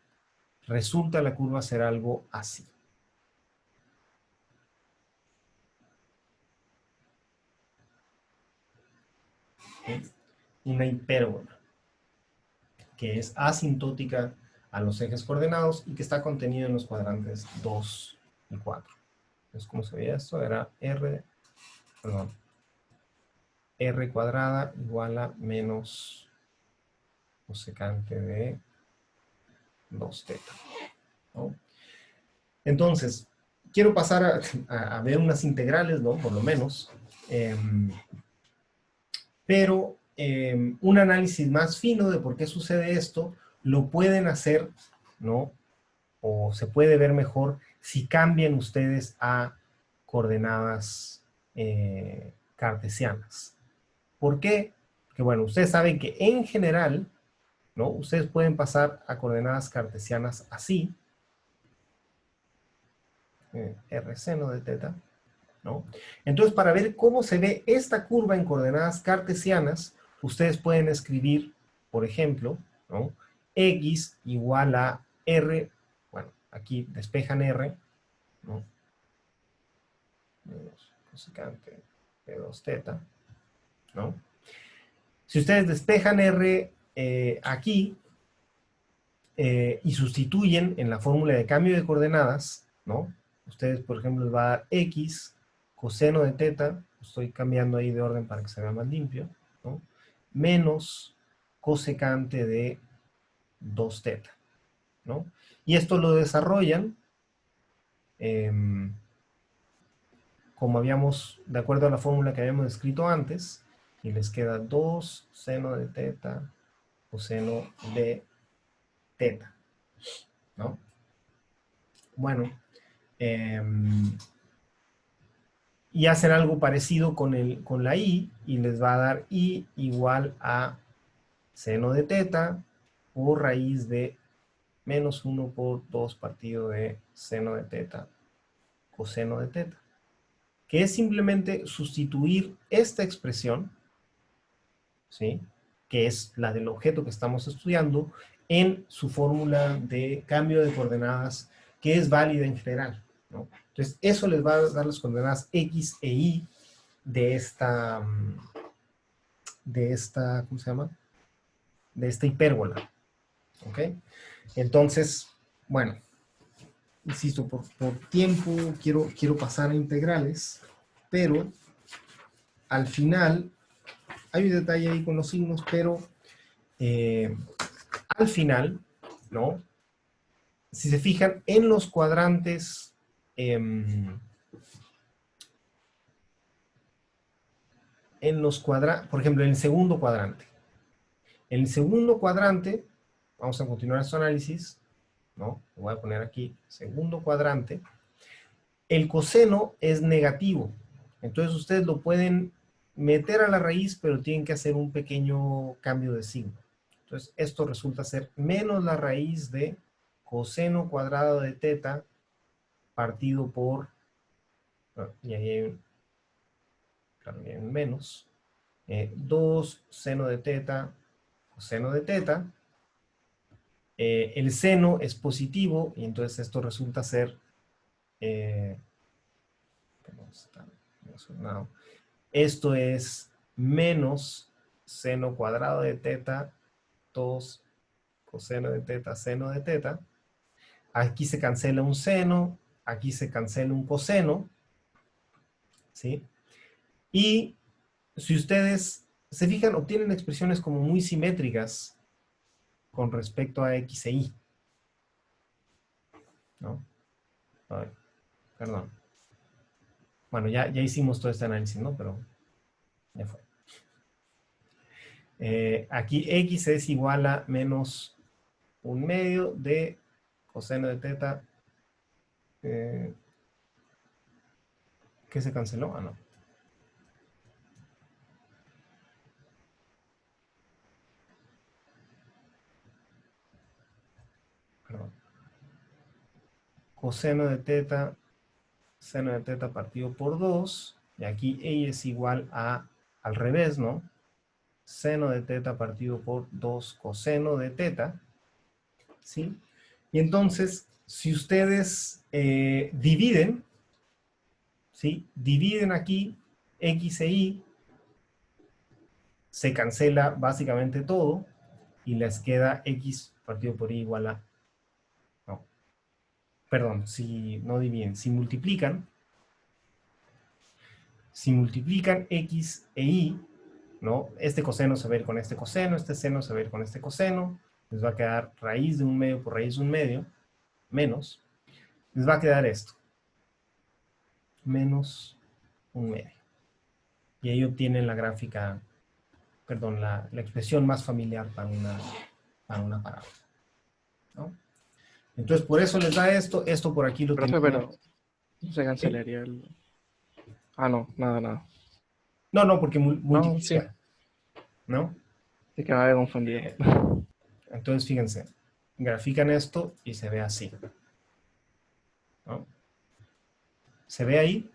resulta la curva ser algo así. ¿Sí? Una hipérbola, que es asintótica a los ejes coordenados y que está contenida en los cuadrantes 2 y 4. Entonces, ¿cómo se veía esto? Era r cuadrada igual a menos cosecante de 2 teta, ¿no? Entonces, quiero pasar a ver unas integrales, ¿no? Por lo menos. Pero un análisis más fino de por qué sucede esto lo pueden hacer, ¿no? O se puede ver mejor si cambian ustedes a coordenadas cartesianas. ¿Por qué? Porque, bueno, ustedes saben que en general, ¿no? Ustedes pueden pasar a coordenadas cartesianas así, r seno de teta, ¿no? Entonces, para ver cómo se ve esta curva en coordenadas cartesianas, ustedes pueden escribir, por ejemplo, ¿no? X igual a R, bueno, aquí despejan R, ¿no? Menos cosecante de 2 teta, ¿no? Si ustedes despejan R aquí y sustituyen en la fórmula de cambio de coordenadas, ¿no? Ustedes, por ejemplo, les va a dar X coseno de teta, estoy cambiando ahí de orden para que se vea más limpio, ¿no? Menos cosecante de 2 teta, ¿no? Y esto lo desarrollan como habíamos, de acuerdo a la fórmula que habíamos escrito antes, y les queda 2 seno de teta coseno de teta, ¿no? Bueno, y hacen algo parecido con la i, y les va a dar i igual a seno de teta por raíz de menos 1 por 2 partido de seno de teta coseno de teta, que es simplemente sustituir esta expresión, ¿sí?, que es la del objeto que estamos estudiando, en su fórmula de cambio de coordenadas, que es válida en general, ¿no? Entonces, eso les va a dar las coordenadas x e y de esta, ¿cómo se llama? De esta hipérbola, ¿ok? Entonces, bueno, insisto, por tiempo quiero pasar a integrales, pero al final, hay un detalle ahí con los signos, pero al final, ¿no? Si se fijan en los cuadrantes, por ejemplo, en el segundo cuadrante. En el segundo cuadrante, vamos a continuar su análisis, ¿no? Lo voy a poner aquí, segundo cuadrante. El coseno es negativo. Entonces ustedes lo pueden meter a la raíz, pero tienen que hacer un pequeño cambio de signo. Entonces esto resulta ser menos la raíz de coseno cuadrado de teta partido por, y ahí hay un, claro, hay un menos, 2 seno de teta coseno de teta. El seno es positivo y entonces esto resulta ser esto es menos seno cuadrado de teta 2 coseno de teta seno de teta. Aquí se cancela un seno, aquí se cancela un coseno, ¿sí? Y si ustedes se fijan, obtienen expresiones como muy simétricas con respecto a x e y, ¿no? Ay, perdón. Bueno, ya hicimos todo este análisis, ¿no? Pero ya fue. Aquí x es igual a menos 1/2 de coseno de teta. ¿Qué se canceló? Ah, no. Perdón. Coseno de teta, seno de teta partido por 2. Y aquí y es igual a, al revés, ¿no? Seno de teta partido por 2 coseno de teta. ¿Sí? Y entonces, si ustedes dividen, ¿sí? Dividen aquí x e y, se cancela básicamente todo y les queda x partido por y igual a, no, perdón, si no dividen, si multiplican x e y, ¿no? Este coseno se va a ir con este coseno, este seno se va a ir con este coseno, les va a quedar raíz de un medio por raíz de un medio, menos, les va a quedar esto, menos un medio. Y ahí obtienen la gráfica, perdón, la expresión más familiar para una parábola, ¿no? Entonces, por eso les da esto, esto por aquí lo Profe, tenemos. pero se cancelaría el... Ah, no, nada. No, no, porque No, sí, multiplica, ¿no? es que me había confundido. Entonces, fíjense, grafican esto y se ve así, ¿no? ¿Se ve ahí?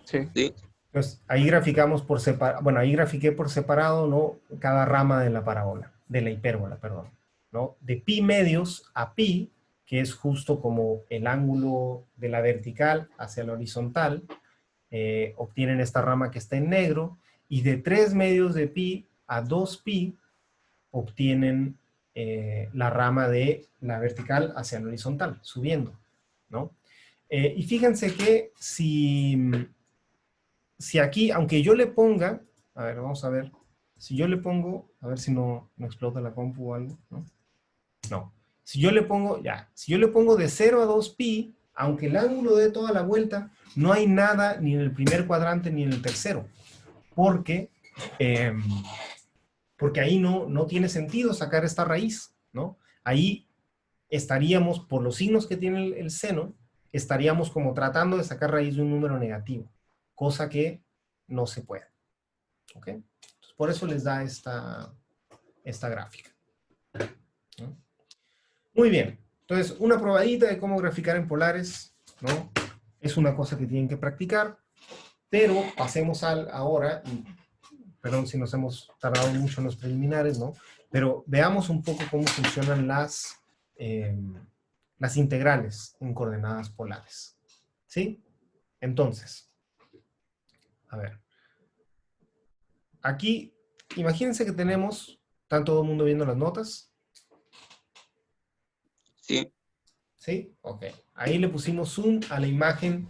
Sí, Sí, Entonces, ahí graficamos por separado, bueno, ahí grafiqué por separado, ¿no? Cada rama de la parábola, de la hipérbola, perdón, ¿no? De pi medios a pi, que es justo como el ángulo de la vertical hacia la horizontal, obtienen esta rama que está en negro, y de 3 medios de pi a 2 pi, obtienen la rama de la vertical hacia la horizontal, subiendo, ¿no? Y fíjense que si aquí, aunque yo le ponga, a ver, vamos a ver, si yo le pongo, a ver si no explota la compu o algo, ¿no? No. Si yo le pongo, ya, si yo le pongo de 0 a 2 pi, aunque el ángulo dé toda la vuelta, no hay nada ni en el primer cuadrante ni en el tercero, porque, eh, porque ahí no tiene sentido sacar esta raíz, ¿no? Ahí estaríamos, por los signos que tiene el seno, estaríamos como tratando de sacar raíz de un número negativo, cosa que no se puede. ¿Ok? Entonces, por eso les da esta gráfica, ¿no? Muy bien. Entonces, una probadita de cómo graficar en polares, ¿no? Es una cosa que tienen que practicar, pero pasemos ahora, y perdón si nos hemos tardado mucho en los preliminares, ¿no? Pero veamos un poco cómo funcionan las integrales en coordenadas polares. ¿Sí? Entonces, a ver. Aquí, imagínense que tenemos, ¿está todo el mundo viendo las notas? sí, ¿Sí? Ok. Ahí le pusimos zoom a la imagen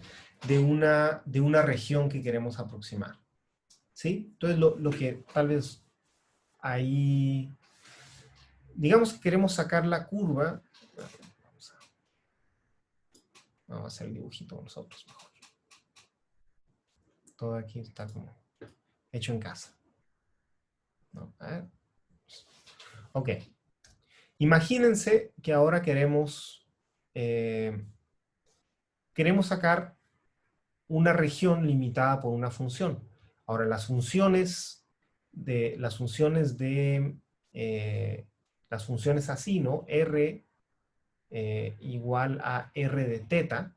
de una región que queremos aproximar. ¿Sí? Entonces, lo que tal vez ahí, digamos que queremos sacar la curva. Vamos a hacer el dibujito nosotros mejor. Todo aquí está como hecho en casa, ¿no? A ver. Ok. Imagínense que ahora queremos sacar una región limitada por una función. Ahora, las funciones las funciones así, ¿no? R igual a R de teta,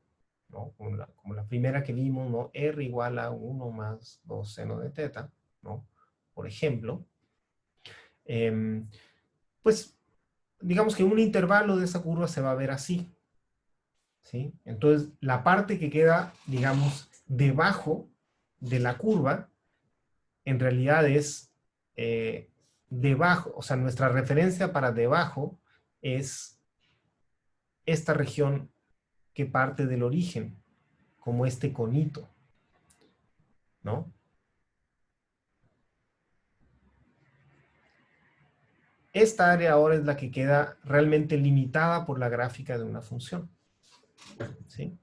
¿no? Como la primera que vimos, ¿no? R igual a 1 más 2 seno de teta, ¿no? Por ejemplo. Pues, digamos que un intervalo de esa curva se va a ver así, ¿sí? Entonces, la parte que queda, digamos, debajo de la curva, en realidad es debajo, o sea, nuestra referencia para debajo es esta región que parte del origen, como este conito, ¿no? Esta área ahora es la que queda realmente limitada por la gráfica de una función, ¿sí?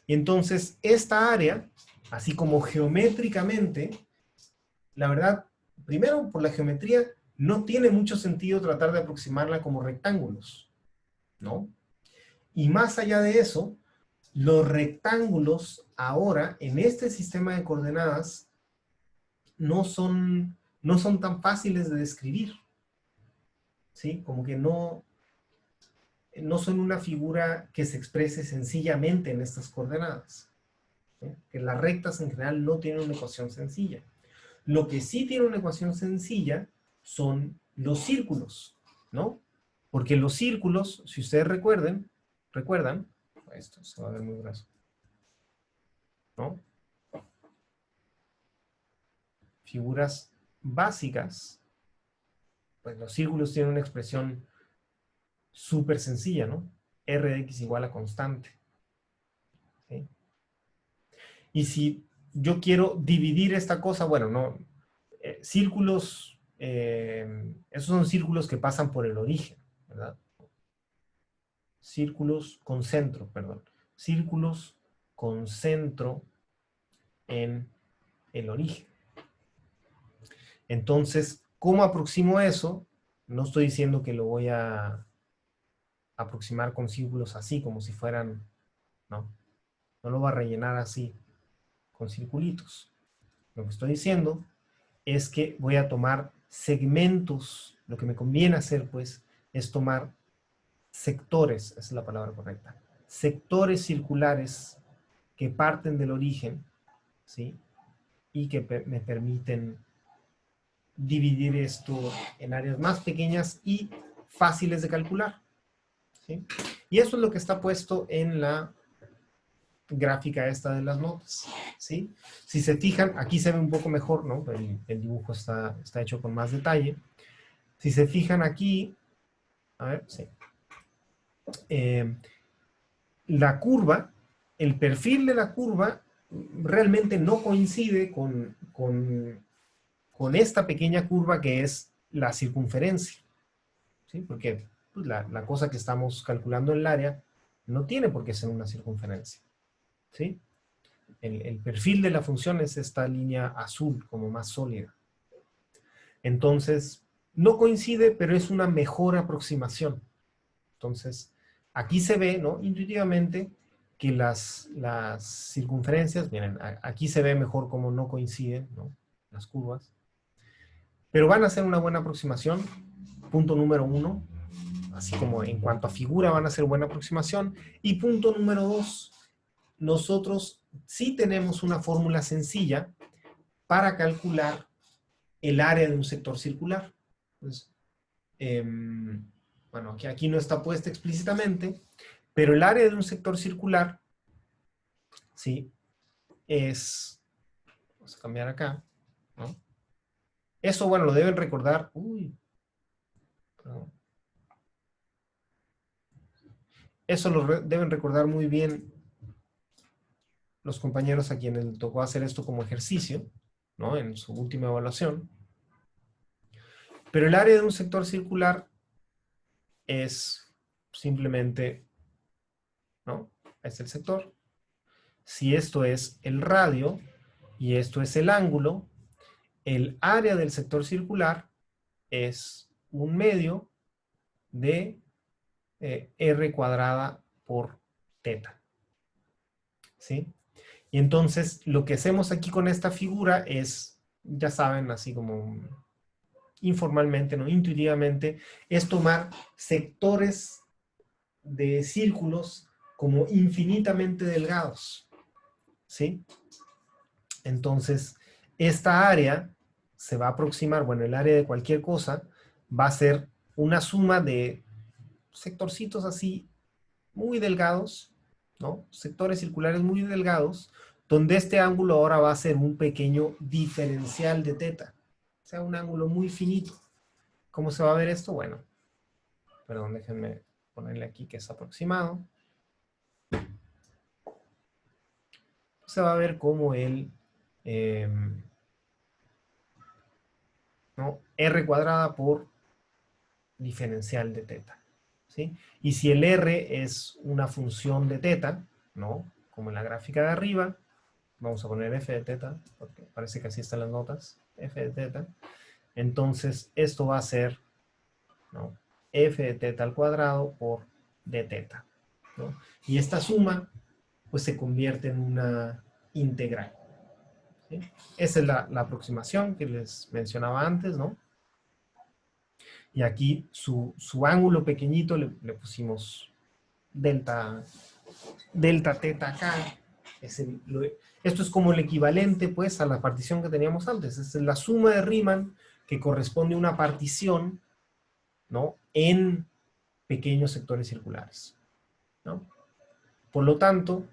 Y entonces, esta área, así como geométricamente, la verdad, primero por la geometría, no tiene mucho sentido tratar de aproximarla como rectángulos, ¿no? Y más allá de eso, los rectángulos ahora, en este sistema de coordenadas, no son tan fáciles de describir, ¿sí? Como que no son una figura que se exprese sencillamente en estas coordenadas, ¿sí? Que las rectas en general no tienen una ecuación sencilla. Lo que sí tiene una ecuación sencilla son los círculos, ¿no? Porque los círculos, si ustedes recuerdan, esto se va a ver muy grueso, ¿no? Figuras básicas, pues los círculos tienen una expresión súper sencilla, ¿no? R de x igual a constante, ¿sí? yo quiero dividir esta cosa, bueno, no, círculos, esos son círculos que pasan por el origen, ¿verdad? Círculos con centro, perdón. Círculos con centro en el origen. Entonces, ¿cómo aproximo eso? No estoy diciendo que lo voy a aproximar con círculos así, como si fueran, no. No lo voy a rellenar así, con circulitos. Lo que estoy diciendo es que voy a tomar segmentos. Lo que me conviene hacer, pues, es tomar sectores, esa es la palabra correcta, sectores circulares que parten del origen, ¿sí? Y que me permiten dividir esto en áreas más pequeñas y fáciles de calcular, ¿sí? Y eso es lo que está puesto en la gráfica esta de las notas, ¿sí? Si se fijan, aquí se ve un poco mejor, ¿no? El dibujo está hecho con más detalle. Si se fijan aquí, a ver, sí. La curva, el perfil de la curva realmente no coincide con esta pequeña curva que es la circunferencia, ¿sí? Porque pues, la cosa que estamos calculando en el área no tiene por qué ser una circunferencia, ¿sí? El perfil de la función es esta línea azul, como más sólida. Entonces, no coincide, pero es una mejor aproximación. Entonces, aquí se ve, ¿no? Intuitivamente, que las circunferencias, miren, aquí se ve mejor cómo no coinciden, ¿no? Las curvas. Pero van a ser una buena aproximación. Punto número 1. Así como en cuanto a figura van a ser buena aproximación. Y punto número 2. Nosotros sí tenemos una fórmula sencilla para calcular el área de un sector circular. Entonces, bueno, aquí no está puesta explícitamente, pero el área de un sector circular, ¿sí? Vamos a cambiar acá, ¿no? Eso, bueno, lo deben recordar. Uy, perdón. Eso lo deben recordar muy bien los compañeros a quienes les tocó hacer esto como ejercicio, ¿no? En su última evaluación. Pero el área de un sector circular es simplemente, ¿no? Este es el sector. Si esto es el radio y esto es el ángulo, el área del sector circular es un medio de r cuadrada por teta, ¿sí? Y entonces lo que hacemos aquí con esta figura es, ya saben, así como informalmente, ¿no? Intuitivamente, es tomar sectores de círculos como infinitamente delgados, ¿sí? Entonces, esta área se va a aproximar, bueno, el área de cualquier cosa va a ser una suma de sectorcitos así muy delgados, ¿no? Sectores circulares muy delgados, donde este ángulo ahora va a ser un pequeño diferencial de teta, o sea, un ángulo muy finito. ¿Cómo se va a ver esto? Bueno, perdón, déjenme ponerle aquí que es aproximado. Se va a ver como ¿no? R cuadrada por diferencial de teta, ¿sí? Y si el R es una función de teta, ¿no? Como en la gráfica de arriba, vamos a poner f de teta, porque parece que así están las notas, f de teta. Entonces, esto va a ser, ¿no? F de teta al cuadrado por d teta, ¿no? Y esta suma, pues se convierte en una integral, ¿sí? Esa es la aproximación que les mencionaba antes, ¿no? Y aquí su ángulo pequeñito le pusimos delta teta acá. Esto es como el equivalente, pues, a la partición que teníamos antes. Es la suma de Riemann que corresponde a una partición, ¿no? En pequeños sectores circulares, ¿no? Por lo tanto,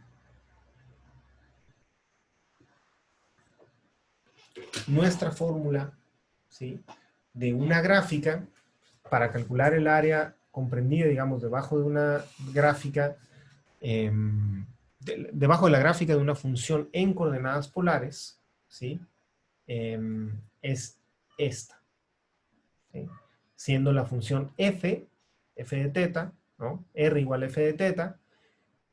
nuestra fórmula, ¿sí? De una gráfica para calcular el área comprendida, digamos, debajo de una gráfica, debajo de la gráfica de una función en coordenadas polares, ¿sí? Es esta, ¿sí? Siendo la función f de teta, ¿no? R igual a f de teta,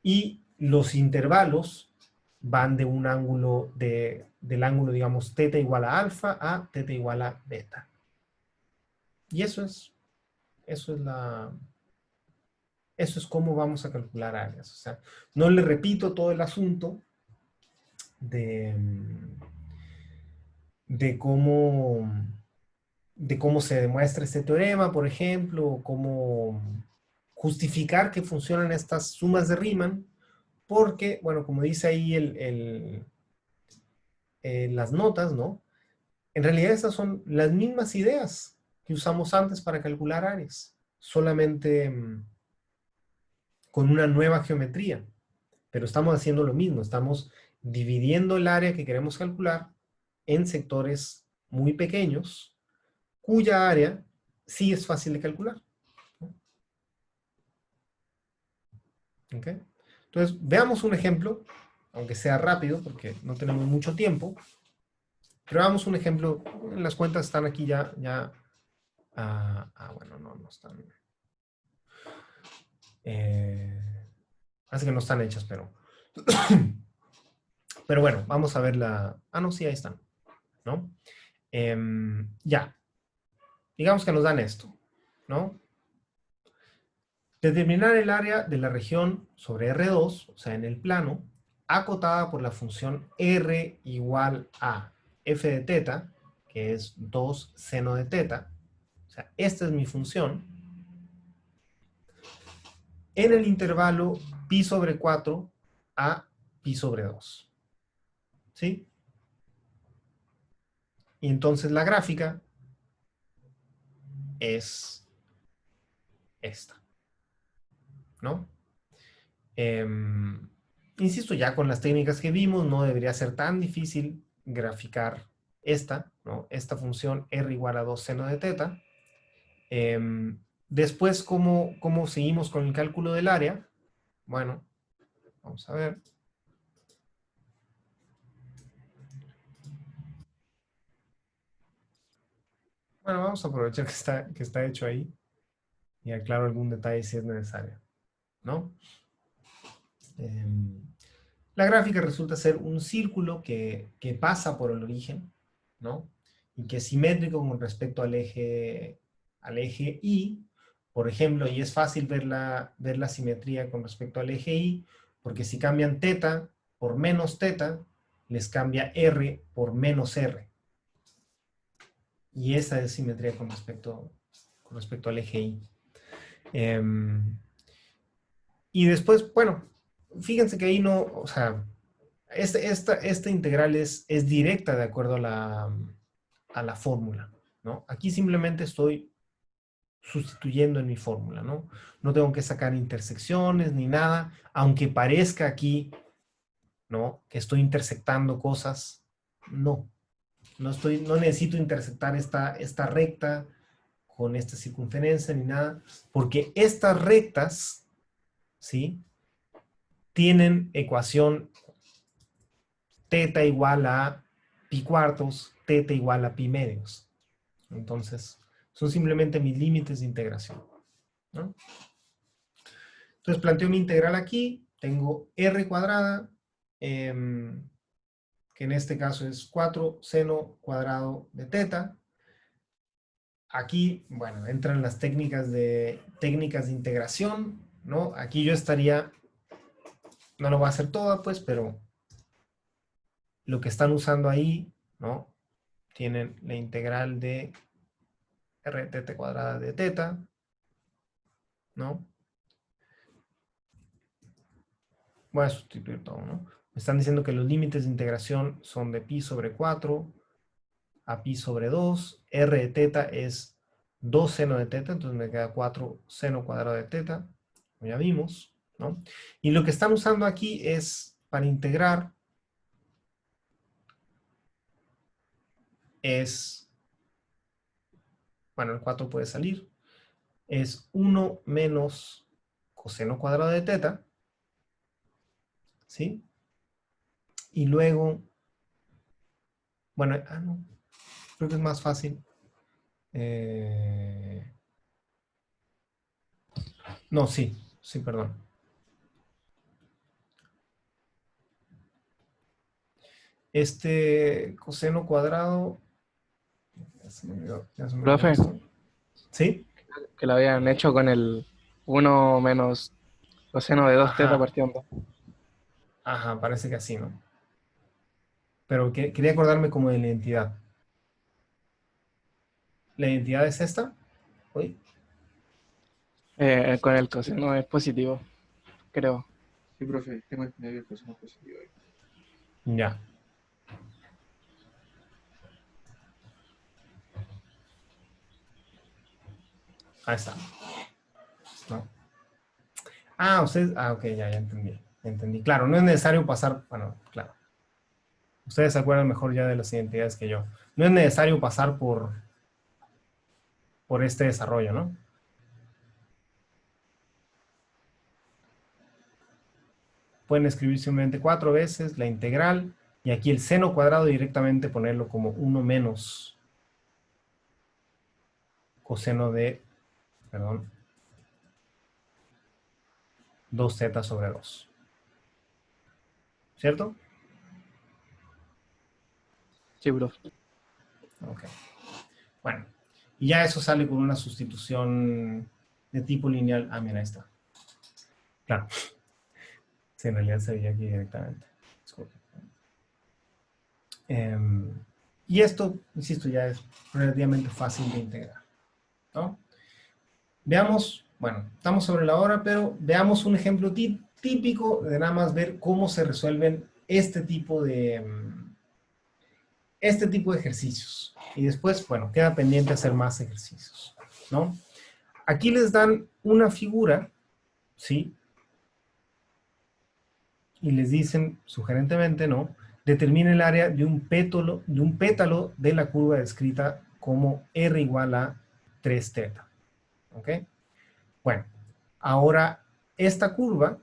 y los intervalos van de un ángulo, del ángulo, digamos, teta igual a alfa a teta igual a beta. Y eso es cómo vamos a calcular áreas. O sea, no le repito todo el asunto de, de cómo, de cómo se demuestra este teorema, por ejemplo, o cómo justificar que funcionan estas sumas de Riemann, porque, bueno, como dice ahí las notas, ¿no? En realidad estas son las mismas ideas que usamos antes para calcular áreas, solamente con una nueva geometría. Pero estamos haciendo lo mismo, estamos dividiendo el área que queremos calcular en sectores muy pequeños, cuya área sí es fácil de calcular, ¿no? ¿Ok? Entonces, veamos un ejemplo, aunque sea rápido, porque no tenemos mucho tiempo, pero veamos un ejemplo. Las cuentas están aquí bueno, no están. Así que no están hechas, pero bueno, vamos a ver la. Ah, no, sí, ahí están, ¿no? Ya. Digamos que nos dan esto, ¿no? Determinar el área de la región sobre R2, o sea, en el plano, acotada por la función R igual a f de teta, que es 2 seno de teta. O sea, esta es mi función. En el intervalo pi sobre 4 a pi sobre 2. ¿Sí? Y entonces la gráfica es esta, ¿no? Insisto, ya con las técnicas que vimos, no debería ser tan difícil graficar esta, ¿no? Esta función R igual a 2 seno de teta. Después, ¿cómo seguimos con el cálculo del área? Bueno, vamos a ver. Bueno, vamos a aprovechar que está hecho ahí y aclaro algún detalle si es necesario, ¿no? La gráfica resulta ser un círculo que pasa por el origen, ¿no? Y que es simétrico con respecto al eje Y, por ejemplo, y es fácil ver la simetría con respecto al eje Y, porque si cambian teta por menos teta, les cambia R por menos R. Y esa es simetría con respecto al eje Y. Y después, bueno, fíjense que ahí no, o sea, esta integral es directa de acuerdo a la fórmula, ¿no? Aquí simplemente estoy sustituyendo en mi fórmula, ¿no? No tengo que sacar intersecciones ni nada, aunque parezca aquí, ¿no? Que estoy intersectando cosas. No necesito intersectar esta recta con esta circunferencia ni nada, porque estas rectas, ¿sí? Tienen ecuación teta igual a pi cuartos, teta igual a pi medios. Entonces, son simplemente mis límites de integración, ¿no? Entonces, planteo mi integral aquí. Tengo r cuadrada, que en este caso es 4 seno cuadrado de teta. Aquí, bueno, entran las técnicas de integración, ¿no? Aquí yo estaría, no lo voy a hacer toda, pues, pero lo que están usando ahí, ¿no? Tienen la integral de r teta cuadrada de teta, ¿no? Voy a sustituir todo, ¿no? Me están diciendo que los límites de integración son de pi sobre 4 a pi sobre 2. R de teta es 2 seno de teta, entonces me queda 4 seno cuadrado de teta, como ya vimos, ¿no? Y lo que están usando aquí es, para integrar, bueno, el 4 puede salir, es 1 menos coseno cuadrado de teta, ¿sí? Y luego, bueno, no, creo que es más fácil. No, sí, sí, perdón. Este coseno cuadrado, ya se me olvidó, ya se me olvidó Profe, esto. ¿Sí? que lo habían hecho con el 1 menos coseno de 2 teta Ajá, partiendo. ajá, parece que así, ¿no? Pero quería acordarme como de la identidad. ¿La identidad es esta? Uy, Con el coseno es positivo, creo. Sí, profe, tengo entendido que el coseno positivo ahí. ya. Ahí está. ¿No? Ustedes, ok, ya entendí. Ya entendí. Claro, no es necesario pasar, bueno, claro. Ustedes se acuerdan mejor ya de las identidades que yo. No es necesario pasar por este desarrollo, ¿no? Pueden escribir simplemente 4 veces la integral y aquí el seno cuadrado directamente ponerlo como 1 menos coseno de, perdón, 2z sobre 2. ¿Cierto? Sí, profe. Ok. Bueno, y ya eso sale con una sustitución de tipo lineal. Ah, mira, ahí está. Claro. Sí, en realidad se veía aquí directamente. Disculpe. Y esto, insisto, ya es relativamente fácil de integrar, ¿no? Veamos, bueno, estamos sobre la hora, pero veamos un ejemplo típico de nada más ver cómo se resuelven este tipo de ejercicios. Y después, bueno, queda pendiente hacer más ejercicios, ¿no? Aquí les dan una figura, ¿sí? Y les dicen, sugerentemente, ¿no? Determine el área de un pétalo de la curva descrita como R igual a 3 teta. ¿Ok? Bueno, ahora esta curva,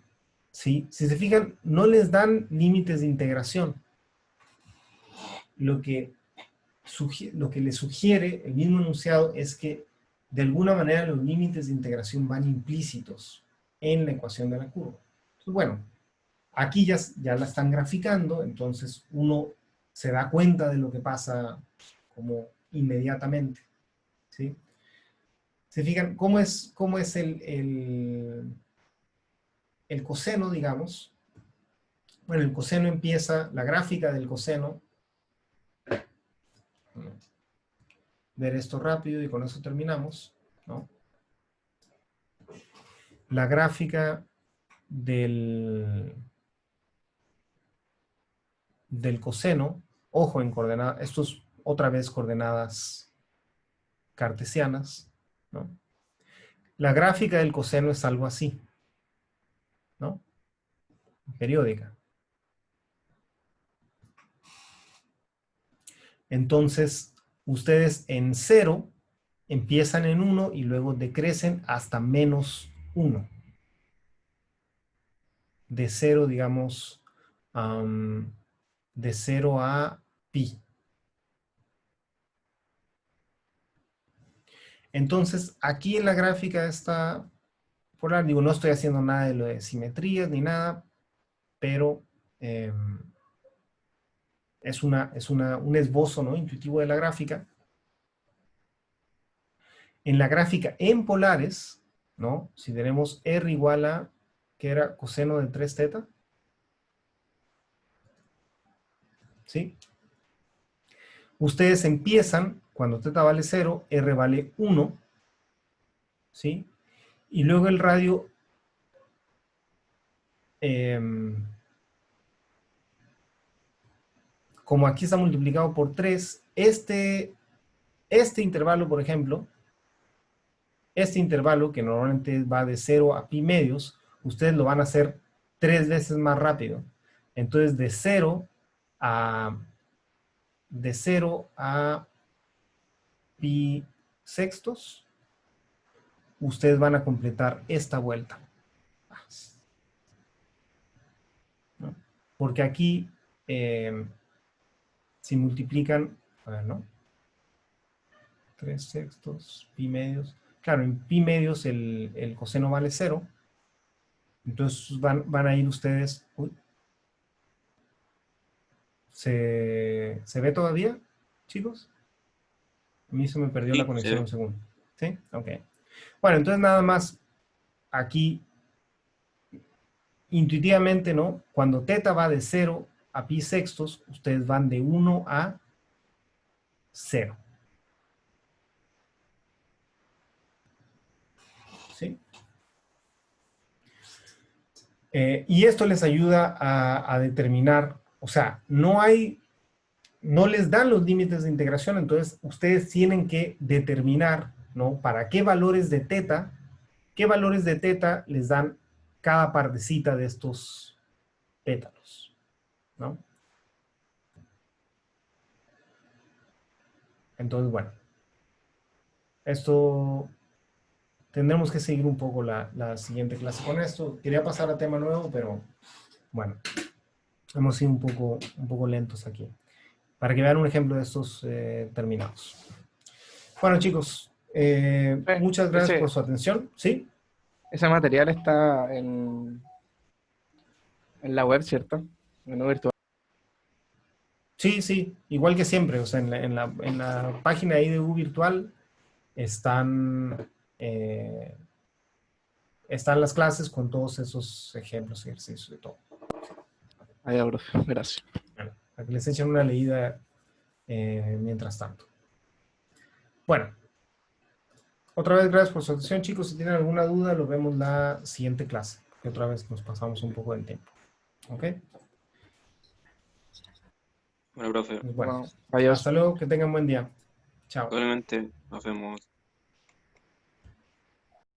¿sí? Si se fijan, no les dan límites de integración. Lo que le sugiere el mismo enunciado es que de alguna manera los límites de integración van implícitos en la ecuación de la curva. Entonces, bueno, aquí ya la están graficando, entonces uno se da cuenta de lo que pasa como inmediatamente, ¿sí? ¿Se fijan cómo es el coseno, digamos? Bueno, el coseno empieza, la gráfica del coseno, ver esto rápido y con eso terminamos, ¿no? La gráfica del coseno, ojo en coordenadas, esto es otra vez coordenadas cartesianas, ¿no? La gráfica del coseno es algo así, ¿no? Periódica. Entonces, ustedes en 0 empiezan en 1 y luego decrecen hasta menos 1. De 0, digamos, de 0 a pi. Entonces, aquí en la gráfica esta polar, digo, no estoy haciendo nada de lo de simetrías ni nada, pero es un esbozo, ¿no? Intuitivo de la gráfica. En la gráfica en polares, ¿no? Si tenemos R igual a, que era coseno de 3 teta, ¿sí? Ustedes empiezan, cuando teta vale 0, R vale 1, ¿sí? Y luego el radio, como aquí está multiplicado por 3, este intervalo, por ejemplo, este intervalo, que normalmente va de 0 a pi medios, ustedes lo van a hacer 3 veces más rápido. Entonces, a, de 0 a pi sextos, ustedes van a completar esta vuelta. ¿No? porque aquí, si multiplican, a ver, ¿no? 3/6, pi medios. Claro, en pi medios el coseno vale 0. Entonces van a ir ustedes... Uy, ¿se ve todavía, chicos? A mí se me perdió la Sí, conexión un segundo. ¿Sí? Ok. Bueno, entonces nada más aquí, intuitivamente, ¿no? Cuando teta va de 0 a pi sextos, ustedes van de 1 a 0. ¿Sí? Y esto les ayuda a determinar, o sea, no les dan los límites de integración, entonces ustedes tienen que determinar, ¿no? Para qué valores de teta les dan cada partecita de estos pétalos, ¿no? Entonces, bueno, esto tendremos que seguir un poco la siguiente clase con esto. Quería pasar a tema nuevo, pero bueno, hemos sido un poco lentos aquí. Para que vean un ejemplo de estos terminados. Bueno, chicos, muchas gracias por su atención. ¿Sí? Ese material está en la web, ¿cierto? Menú virtual. Sí, sí, igual que siempre. O sea, en la página ahí de U Virtual están, están las clases con todos esos ejemplos, ejercicios y todo. Ahí, profe. Gracias. Bueno, para que les echen una leída mientras tanto. Bueno, otra vez gracias por su atención, chicos. Si tienen alguna duda, lo vemos la siguiente clase, que otra vez nos pasamos un poco del tiempo. ¿Ok? Bueno, profe, Pues bueno, Bueno, adiós. hasta luego, que tengan buen día. Chao. probablemente nos vemos.